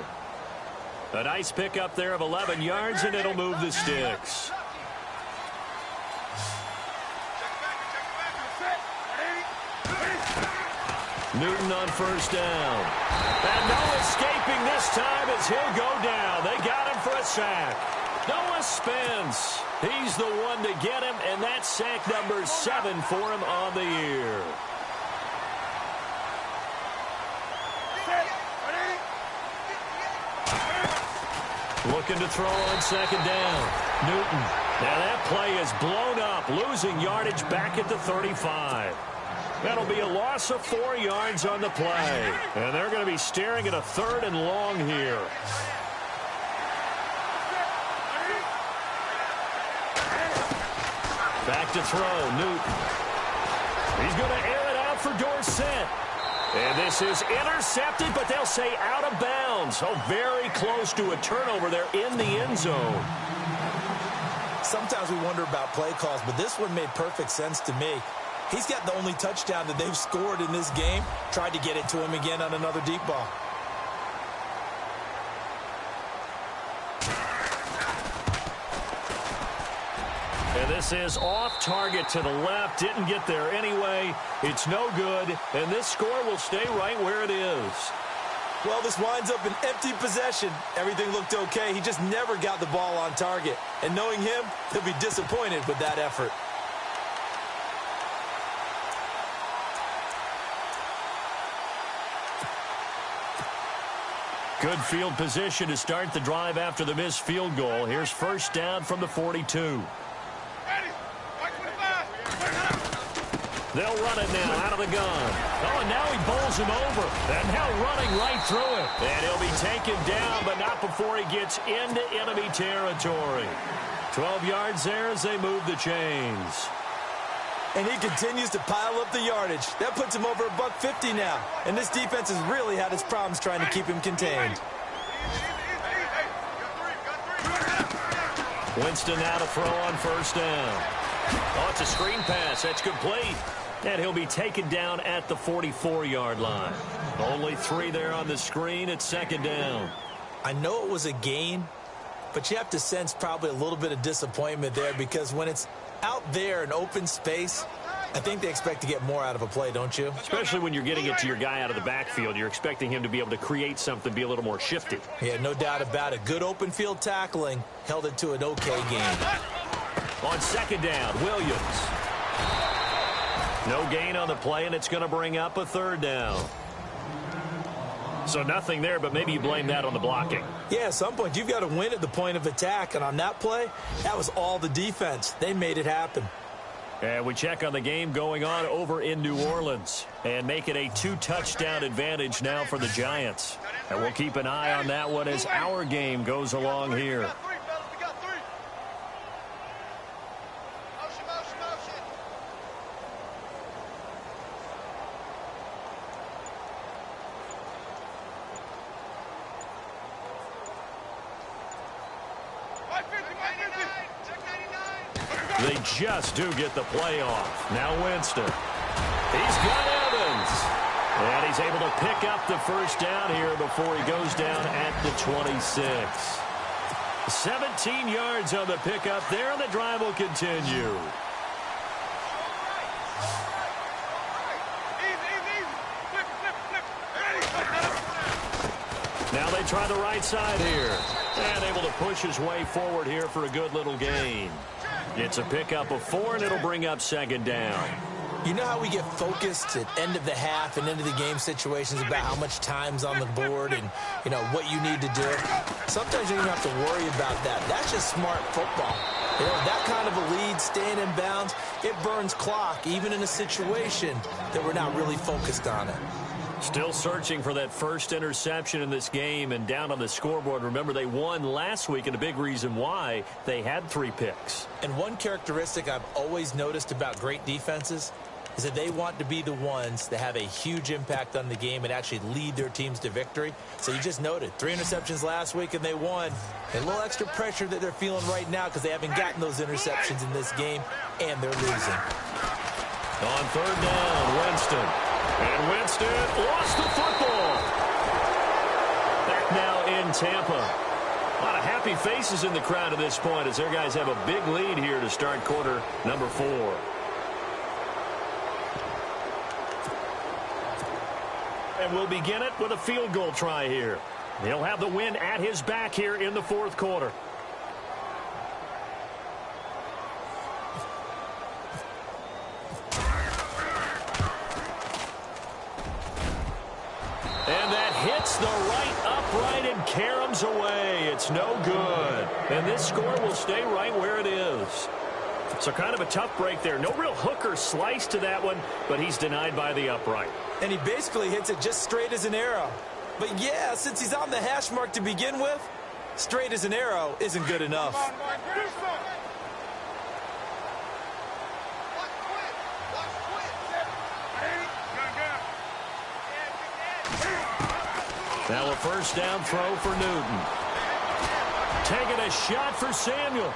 A nice pickup there of 11 yards, and it'll move the sticks. Newton on first down. And no escaping this time as he'll go down. They got him for a sack. Noah Spence. He's the one to get him, and that's sack number 7 for him on the year. Looking to throw on second down. Newton. Now that play is blown up, losing yardage back at the 35. That'll be a loss of 4 yards on the play. And they're going to be staring at a 3rd and long here. Back to throw, Newton. He's going to air it out for Dorsett. And this is intercepted, but they'll say out of bounds. Oh, very close to a turnover there in the end zone. Sometimes we wonder about play calls, but this one made perfect sense to me. He's got the only touchdown that they've scored in this game. Tried to get it to him again on another deep ball. And this is off target to the left. Didn't get there anyway. It's no good. And this score will stay right where it is. Well, this winds up an empty possession. Everything looked okay. He just never got the ball on target. And knowing him, he'll be disappointed with that effort. Good field position to start the drive after the missed field goal. Here's first down from the 42. They'll run it now out of the gun. Oh, and now he bowls him over. And now running right through it. And he'll be taken down, but not before he gets into enemy territory. 12 yards there as they move the chains. And he continues to pile up the yardage. That puts him over $150 now. And this defense has really had its problems trying to keep him contained. Winston now to throw on first down. Oh, it's a screen pass. That's complete. And he'll be taken down at the 44-yard line. Only 3 there on the screen. It's second down. I know it was a gain, but you have to sense probably a little bit of disappointment there because when it's out there in open space, I think they expect to get more out of a play, don't you? Especially when you're getting it to your guy out of the backfield. You're expecting him to be able to create something, be a little more shifty. Yeah, no doubt about it. Good open field tackling held it to an okay game. On second down, Williams. No gain on the play, and it's going to bring up a third down. So nothing there, but maybe you blame that on the blocking. Yeah, at some point, you've got to win at the point of attack. And on that play, that was all the defense. They made it happen. And we check on the game going on over in New Orleans. And make it a 2-touchdown advantage now for the Giants. And we'll keep an eye on that one as our game goes along here. They just do get the play off. Now Winston. He's got Evans. And he's able to pick up the first down here before he goes down at the 26. 17 yards on the pickup there, and the drive will continue. Now they try the right side here. And able to push his way forward here for a good little gain. It's a pickup of 4, and it'll bring up second down. You know how we get focused at end of the half and into the game situations about how much time's on the board and, you know, what you need to do? Sometimes you don't have to worry about that. That's just smart football. You know, that kind of a lead, staying in bounds, it burns clock, even in a situation that we're not really focused on it. Still searching for that first interception in this game and down on the scoreboard. Remember, they won last week, and a big reason why they had 3 picks. And one characteristic I've always noticed about great defenses is that they want to be the ones that have a huge impact on the game and actually lead their teams to victory. So you just noted 3 interceptions last week, and they won. A little extra pressure that they're feeling right now because they haven't gotten those interceptions in this game, and they're losing. On third down, Winston. And Winston lost the football. Back now in Tampa. A lot of happy faces in the crowd at this point as their guys have a big lead here to start quarter number 4. And we'll begin it with a field goal try here. He'll have the win at his back here in the 4th quarter. And that hits the right upright and caroms away. It's no good. And this score will stay right where it is. So kind of a tough break there. No real hook or slice to that one, but he's denied by the upright. And he basically hits it just straight as an arrow. But yeah, since he's on the hash mark to begin with, straight as an arrow isn't good enough. Now a first down throw for Newton. Taking a shot for Samuel.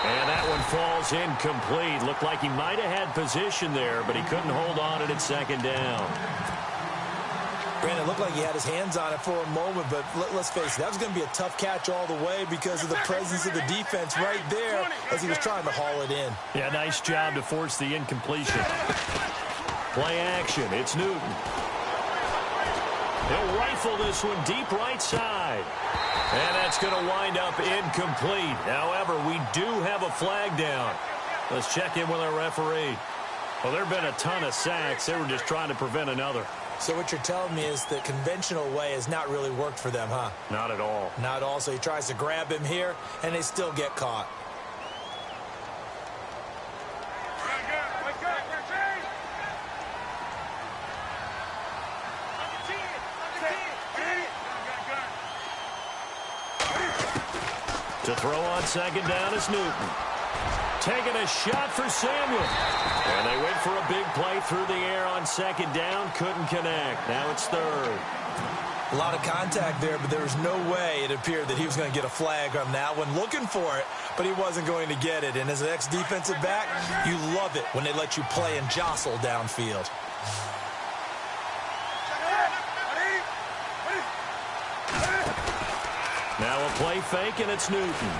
And that one falls incomplete. Looked like he might have had position there, but he couldn't hold on it at second down. Brandon, it looked like he had his hands on it for a moment, but let's face it, that was going to be a tough catch all the way because of the presence of the defense right there as he was trying to haul it in. Yeah, nice job to force the incompletion. Play action. It's Newton. He'll rifle this one deep right side. And that's going to wind up incomplete. However, we do have a flag down. Let's check in with our referee. Well, there have been a ton of sacks. They were just trying to prevent another. So what you're telling me is the conventional way has not really worked for them, huh? Not at all. Not at all. So he tries to grab him here, and they still get caught. To throw on second down is Newton. Taking a shot for Samuel. And they went for a big play through the air on second down. Couldn't connect. Now it's third. A lot of contact there, but there was no way it appeared that he was going to get a flag on that one. Looking for it, but he wasn't going to get it. And as an ex-defensive back, you love it when they let you play and jostle downfield. Now a play fake, and it's Newton.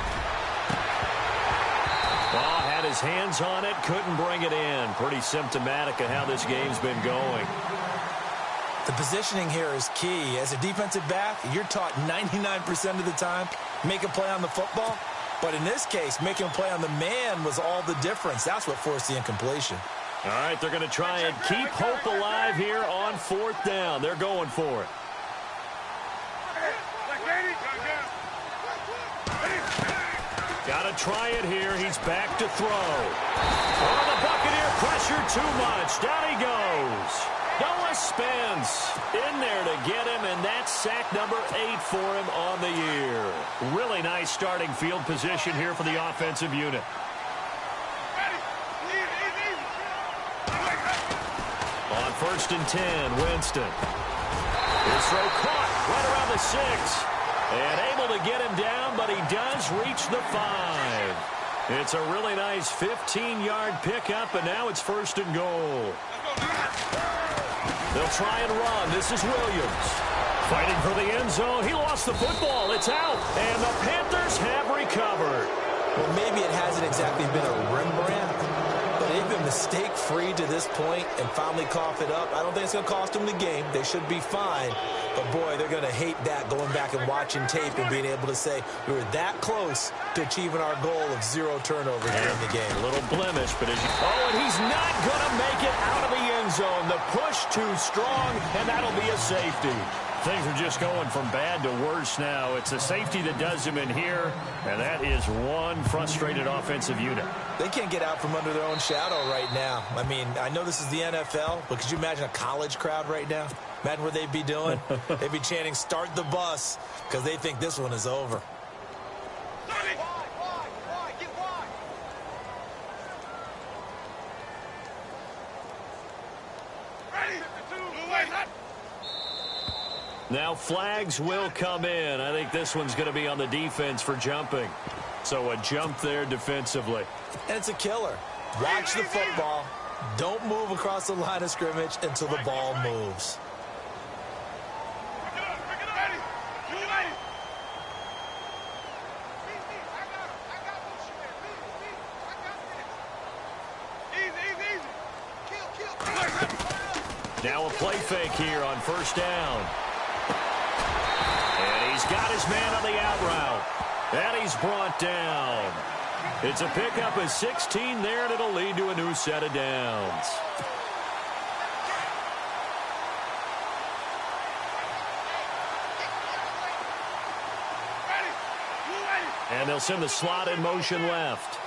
Well, had his hands on it, couldn't bring it in. Pretty symptomatic of how this game's been going. The positioning here is key. As a defensive back, you're taught 99% of the time, make a play on the football. But in this case, making a play on the man was all the difference. That's what forced the incompletion. All right, they're going to try and keep hope alive here on fourth down. They're going for it. Got to try it here. He's back to throw. Oh, the Buccaneer pressure too much. Down he goes. Noah Spence in there to get him, and that's sack number 8 for him on the year. Really nice starting field position here for the offensive unit. On 1st and 10, Winston. His throw caught right around the 6. And able to get him down, but he does reach the 5. It's a really nice 15-yard pickup, and now it's 1st and goal. They'll try and run. This is Williams. Fighting for the end zone. He lost the football. It's out, and the Panthers have recovered. Well, maybe it hasn't exactly been a Rembrandt, but they've been mistake-free to this point and finally cough it up. I don't think it's going to cost them the game. They should be fine. But, boy, they're going to hate that, going back and watching tape and being able to say we were that close to achieving our goal of 0 turnover here in the game. A little blemish, but as you... Oh, and he's not going to make it out of the end zone. The push too strong, and that'll be a safety. Things are just going from bad to worse now. It's a safety that does him in here, and that is one frustrated offensive unit. They can't get out from under their own shadow right now. I mean, I know this is the NFL, but could you imagine a college crowd right now? Imagine what they'd be doing. They'd be chanting, "Start the bus," because they think this one is over. Now flags will come in. I think this one's going to be on the defense for jumping. So a jump there defensively. And it's a killer. Watch the football. Don't move across the line of scrimmage until the ball moves. Now a play fake here on 1st down. And he's got his man on the out route. And he's brought down. It's a pickup of 16 there, and it'll lead to a new set of downs. And they'll send the slot in motion left.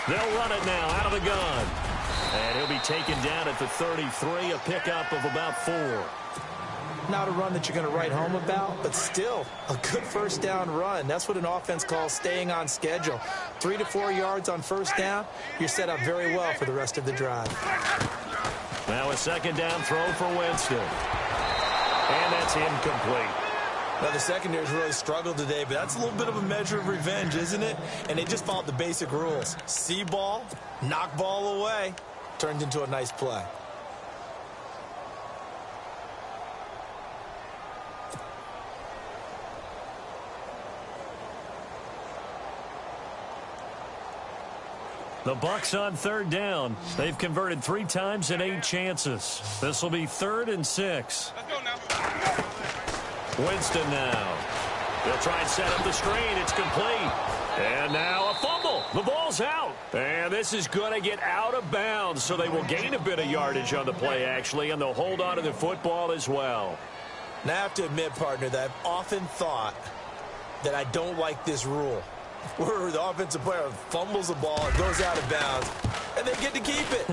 They'll run it now out of the gun. And he'll be taken down at the 33, a pickup of about 4. Not a run that you're going to write home about, but still a good 1st down run. That's what an offense calls staying on schedule. 3 to 4 yards on 1st down, you're set up very well for the rest of the drive. Now a 2nd down throw for Winston. And that's incomplete. Now, the secondary's really struggled today, but that's a little bit of a measure of revenge, isn't it? And they just followed the basic rules. See ball, knock ball away, turned into a nice play. The Bucs on 3rd down. They've converted 3 times in 8 chances. This will be 3rd and 6. Let's go now. Winston now. They'll try and set up the screen. It's complete. And now a fumble. The ball's out. And this is going to get out of bounds, so they will gain a bit of yardage on the play, actually, and they'll hold on to the football as well. Now, I have to admit, partner, that I've often thought that I don't like this rule, where the offensive player fumbles the ball, it goes out of bounds. and they get to keep it.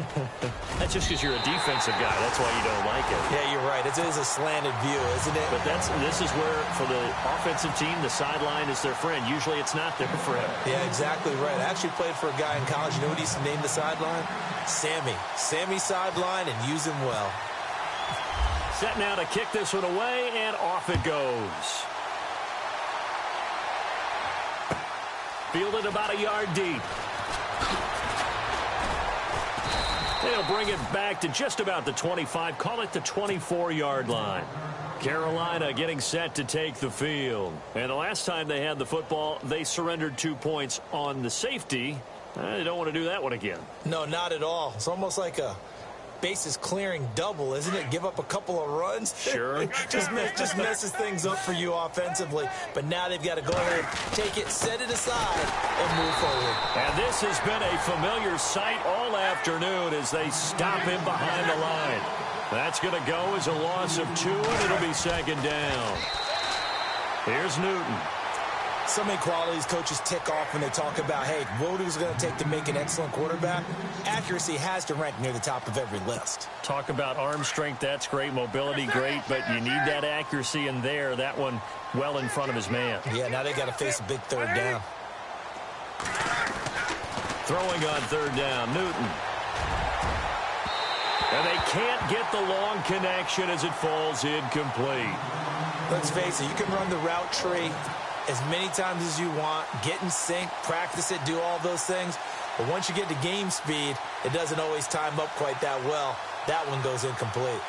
That's just because you're a defensive guy. That's why you don't like it. Yeah, you're right. It is a slanted view, isn't it? But this is where, for the offensive team, the sideline is their friend. Usually it's not there for him. Yeah, exactly right. I actually played for a guy in college. You know what he used to name the sideline? Sammy. Sammy sideline, and use him well. Set now to kick this one away, and off it goes. Fielded about a yard deep. They'll bring it back to just about the 25. Call it the 24-yard line. Carolina getting set to take the field. And the last time they had the football, they surrendered 2 points on the safety. They don't want to do that one again. No, not at all. It's almost like a bases clearing double, isn't it? Give up a couple of runs. Sure. just messes things up for you offensively. But now they've got to go ahead, take it, set it aside, and move forward. And this has been a familiar sight all afternoon as they stop him behind the line. That's going to go as a loss of 2, and it'll be second down. Here's Newton. So many qualities coaches tick off when they talk about, hey, what is it going to take to make an excellent quarterback? Accuracy has to rank near the top of every list. Talk about arm strength, that's great. Mobility, great. But you need that accuracy in there. That one well in front of his man. Yeah, now they got to face a big third down. Throwing on third down, Newton. And they can't get the long connection as it falls incomplete. Let's face it, you can run the route tree as many times as you want, get in sync, practice it, do all those things. But once you get to game speed, it doesn't always time up quite that well. That one goes incomplete.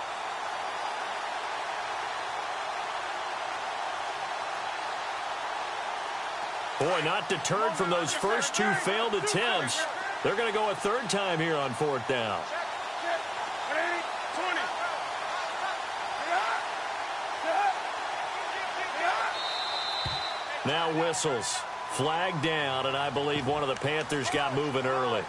Boy, not deterred from those first 2 failed attempts. They're going to go a third time here on fourth down. Now whistles. Flag down, and I believe one of the Panthers got moving early.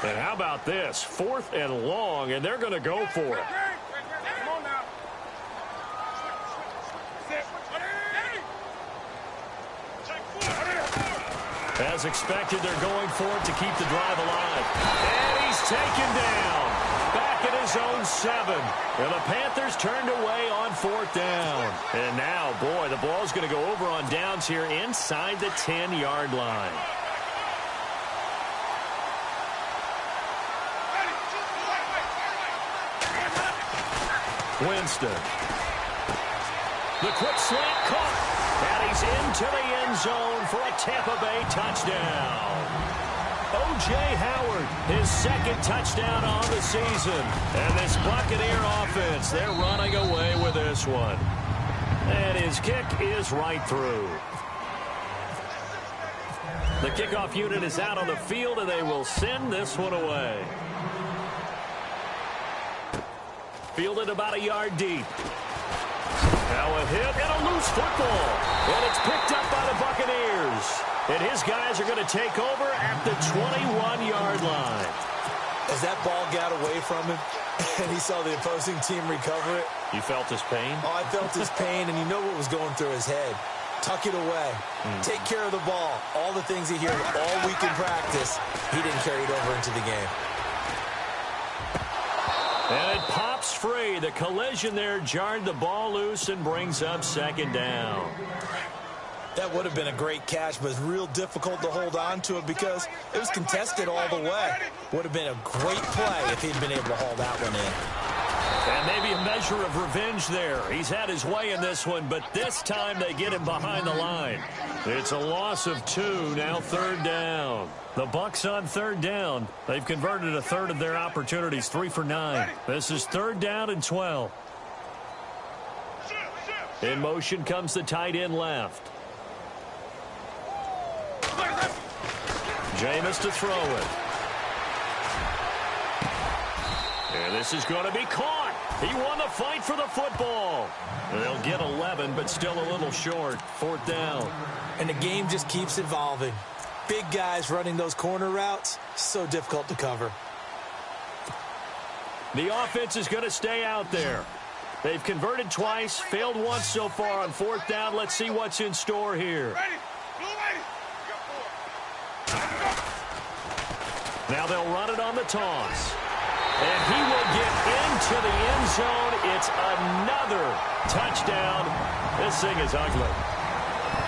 And how about this? 4th and long, and they're going to go for it. As expected, they're going for it to keep the drive alive. And he's taken down. Back at his own 7. And the Panthers turned away on 4th down. And now, boy, the ball's going to go over on downs here inside the 10-yard line. Winston. The quick slant caught. And he's into the end zone for a Tampa Bay touchdown. O.J. Howard, his second touchdown on the season. And this Buccaneer offense, they're running away with this one. And his kick is right through. The kickoff unit is out on the field, and they will send this one away. Fielded about a yard deep. Now a hit and a loose football. And it's picked up by the Buccaneers. And his guys are going to take over at the 21-yard line. As that ball got away from him and he saw the opposing team recover it. You felt his pain? Oh, I felt his pain, and you know what was going through his head. Tuck it away. Take care of the ball. All the things he hears all week in practice, he didn't carry it over into the game. And it pops free. The collision there jarred the ball loose and brings up second down. That would have been a great catch, but it's real difficult to hold on to it because it was contested all the way. Would have been a great play if he'd been able to haul that one in. And maybe a measure of revenge there. He's had his way in this one, but this time they get him behind the line. It's a loss of 2, now third down. The Bucs on third down. They've converted a third of their opportunities, 3 for 9. This is third down and 12. In motion comes the tight end left. Jameis to throw it. And this is going to be caught. He won the fight for the football. They'll get 11, but still a little short. Fourth down. And the game just keeps evolving. Big guys running those corner routes, so difficult to cover. The offense is going to stay out there. They've converted twice, failed once so far on 4th down. Let's see what's in store here. Now they'll run it on the toss. And he will get into the end zone. It's another touchdown. This thing is ugly.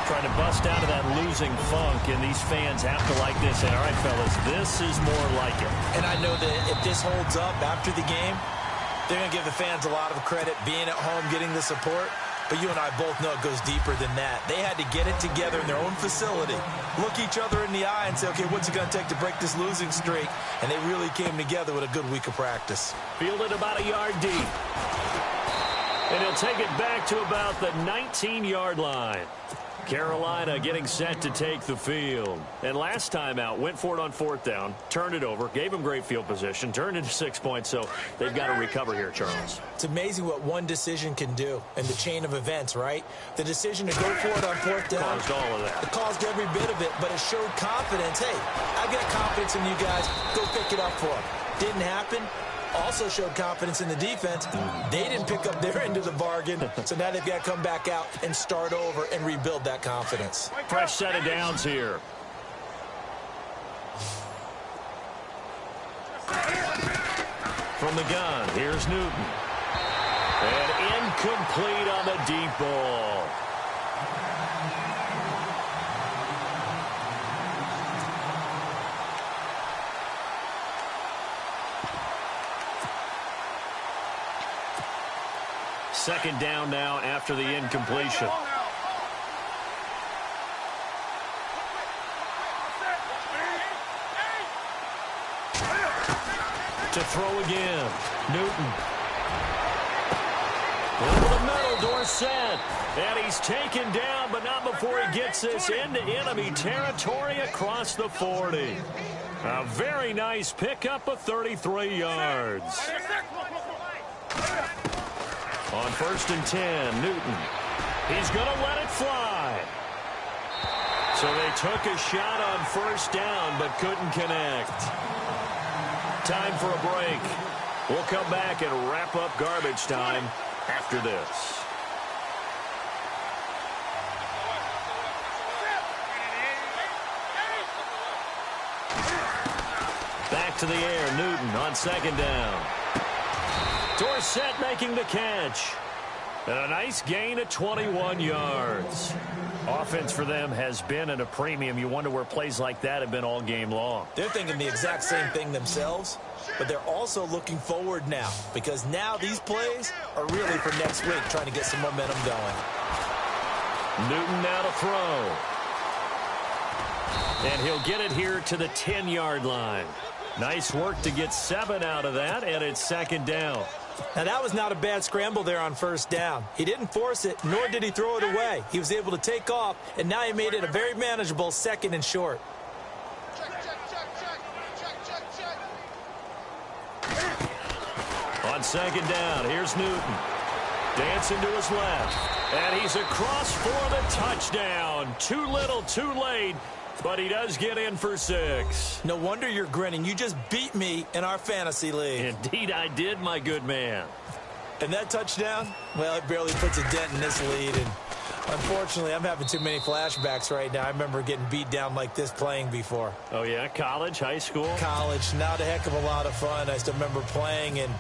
Trying to bust out of that losing funk, and these fans have to like this. And all right, fellas, this is more like it. And I know that if this holds up after the game, they're going to give the fans a lot of credit being at home, getting the support. But you and I both know it goes deeper than that. They had to get it together in their own facility, look each other in the eye and say, okay, what's it going to take to break this losing streak? And they really came together with a good week of practice. Fielded about a yard deep. And he'll take it back to about the 19-yard line. Carolina getting set to take the field. And last time out, went for it on 4th down, turned it over, gave them great field position, turned into 6 points, so they've got to recover here, Charles. It's amazing what one decision can do in the chain of events, right? The decision to go for it on 4th down. Caused all of that. It caused every bit of it, but it showed confidence. Hey, I've got confidence in you guys. Go pick it up for them. Didn't happen. Also showed confidence in the defense. They didn't pick up their end of the bargain, so now they've got to come back out and start over and rebuild that confidence. Fresh set of downs here. From the gun, here's Newton. And incomplete on the deep ball. Second down now after the incompletion. To throw again. Newton. Over the middle, Dorsett. And he's taken down, but not before he gets this into enemy territory across the 40. A very nice pickup of 33 yards. On 1st and 10, Newton. He's going to let it fly. So they took a shot on 1st down, but couldn't connect. Time for a break. We'll come back and wrap up garbage time after this. Back to the air, Newton on 2nd down. Dorsett making the catch. And a nice gain of 21 yards. Offense for them has been at a premium. You wonder where plays like that have been all game long. They're thinking the exact same thing themselves, but they're also looking forward now because now these plays are really for next week, trying to get some momentum going. Newton now to throw. And he'll get it here to the 10-yard line. Nice work to get 7 out of that, and it's 2nd down. Now, that was not a bad scramble there on 1st down. He didn't force it, nor did he throw it away. He was able to take off, and now he made it a very manageable 2nd and short. On 2nd down, here's Newton. Dancing to his left. And he's across for the touchdown. Too little, too late. But he does get in for 6. No wonder you're grinning. You just beat me in our fantasy league. Indeed I did, my good man. And that touchdown, well, it barely puts a dent in this lead. And unfortunately, I'm having too many flashbacks right now. I remember getting beat down like this playing before. Oh, yeah? College, high school? College. Not a heck of a lot of fun. I still remember playing and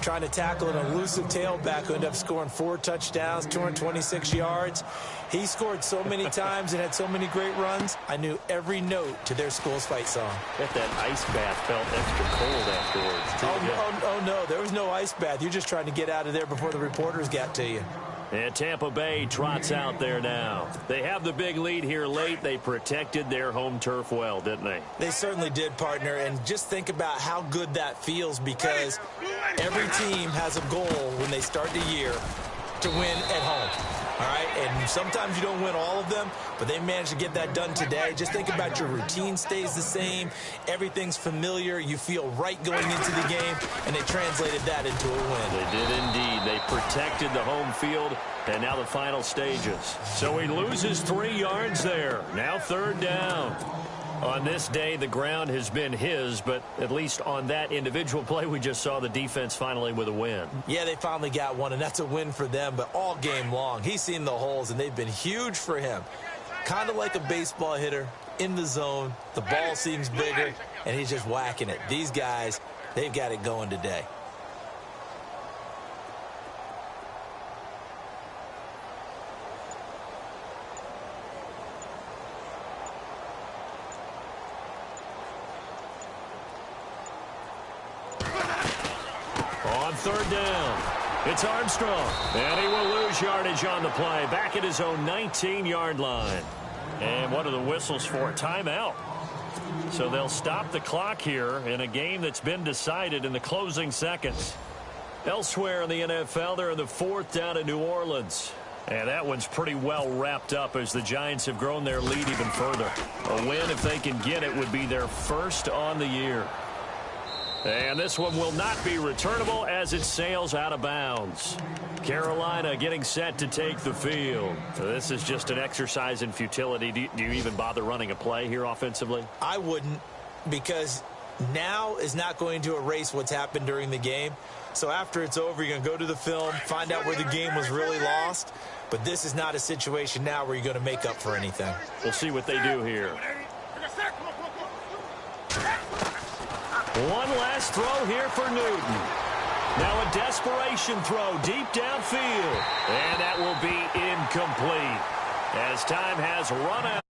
trying to tackle an elusive tailback who ended up scoring 4 touchdowns, 226 yards. He scored so many times and had so many great runs, I knew every note to their school's fight song. Bet that ice bath felt extra cold afterwards, too. Oh, no, there was no ice bath. You're just trying to get out of there before the reporters got to you. And Tampa Bay trots out there now. They have the big lead here late. They protected their home turf well, didn't they? They certainly did, partner. And just think about how good that feels because every team has a goal when they start the year to win at home. All right, and sometimes you don't win all of them, but they managed to get that done today. Just think about your routine stays the same. Everything's familiar. You feel right going into the game, and they translated that into a win. They did indeed. They protected the home field, and now the final stages. So he loses 3 yards there. Now 3rd down. On this day, the ground has been his, but at least on that individual play, we just saw the defense finally with a win. Yeah, they finally got one, and that's a win for them, but all game long, he's seen the holes, and they've been huge for him. Kind of like a baseball hitter in the zone. The ball seems bigger, and he's just whacking it. These guys, they've got it going today. On third down, it's Armstrong, and he will lose yardage on the play, back at his own 19-yard line. And what are the whistles for? Timeout. So they'll stop the clock here in a game that's been decided in the closing seconds. Elsewhere in the NFL, they're in the fourth down in New Orleans. And that one's pretty well wrapped up as the Giants have grown their lead even further. A win, if they can get it, would be their first on the year. And this one will not be returnable as it sails out of bounds. Carolina getting set to take the field. So this is just an exercise in futility. Do you even bother running a play here offensively? I wouldn't, because now is not going to erase what's happened during the game. So after it's over, you're going to go to the film, find out where the game was really lost. But this is not a situation now where you're going to make up for anything. We'll see what they do here. One last throw here for Newton. Now a desperation throw deep downfield. And that will be incomplete as time has run out.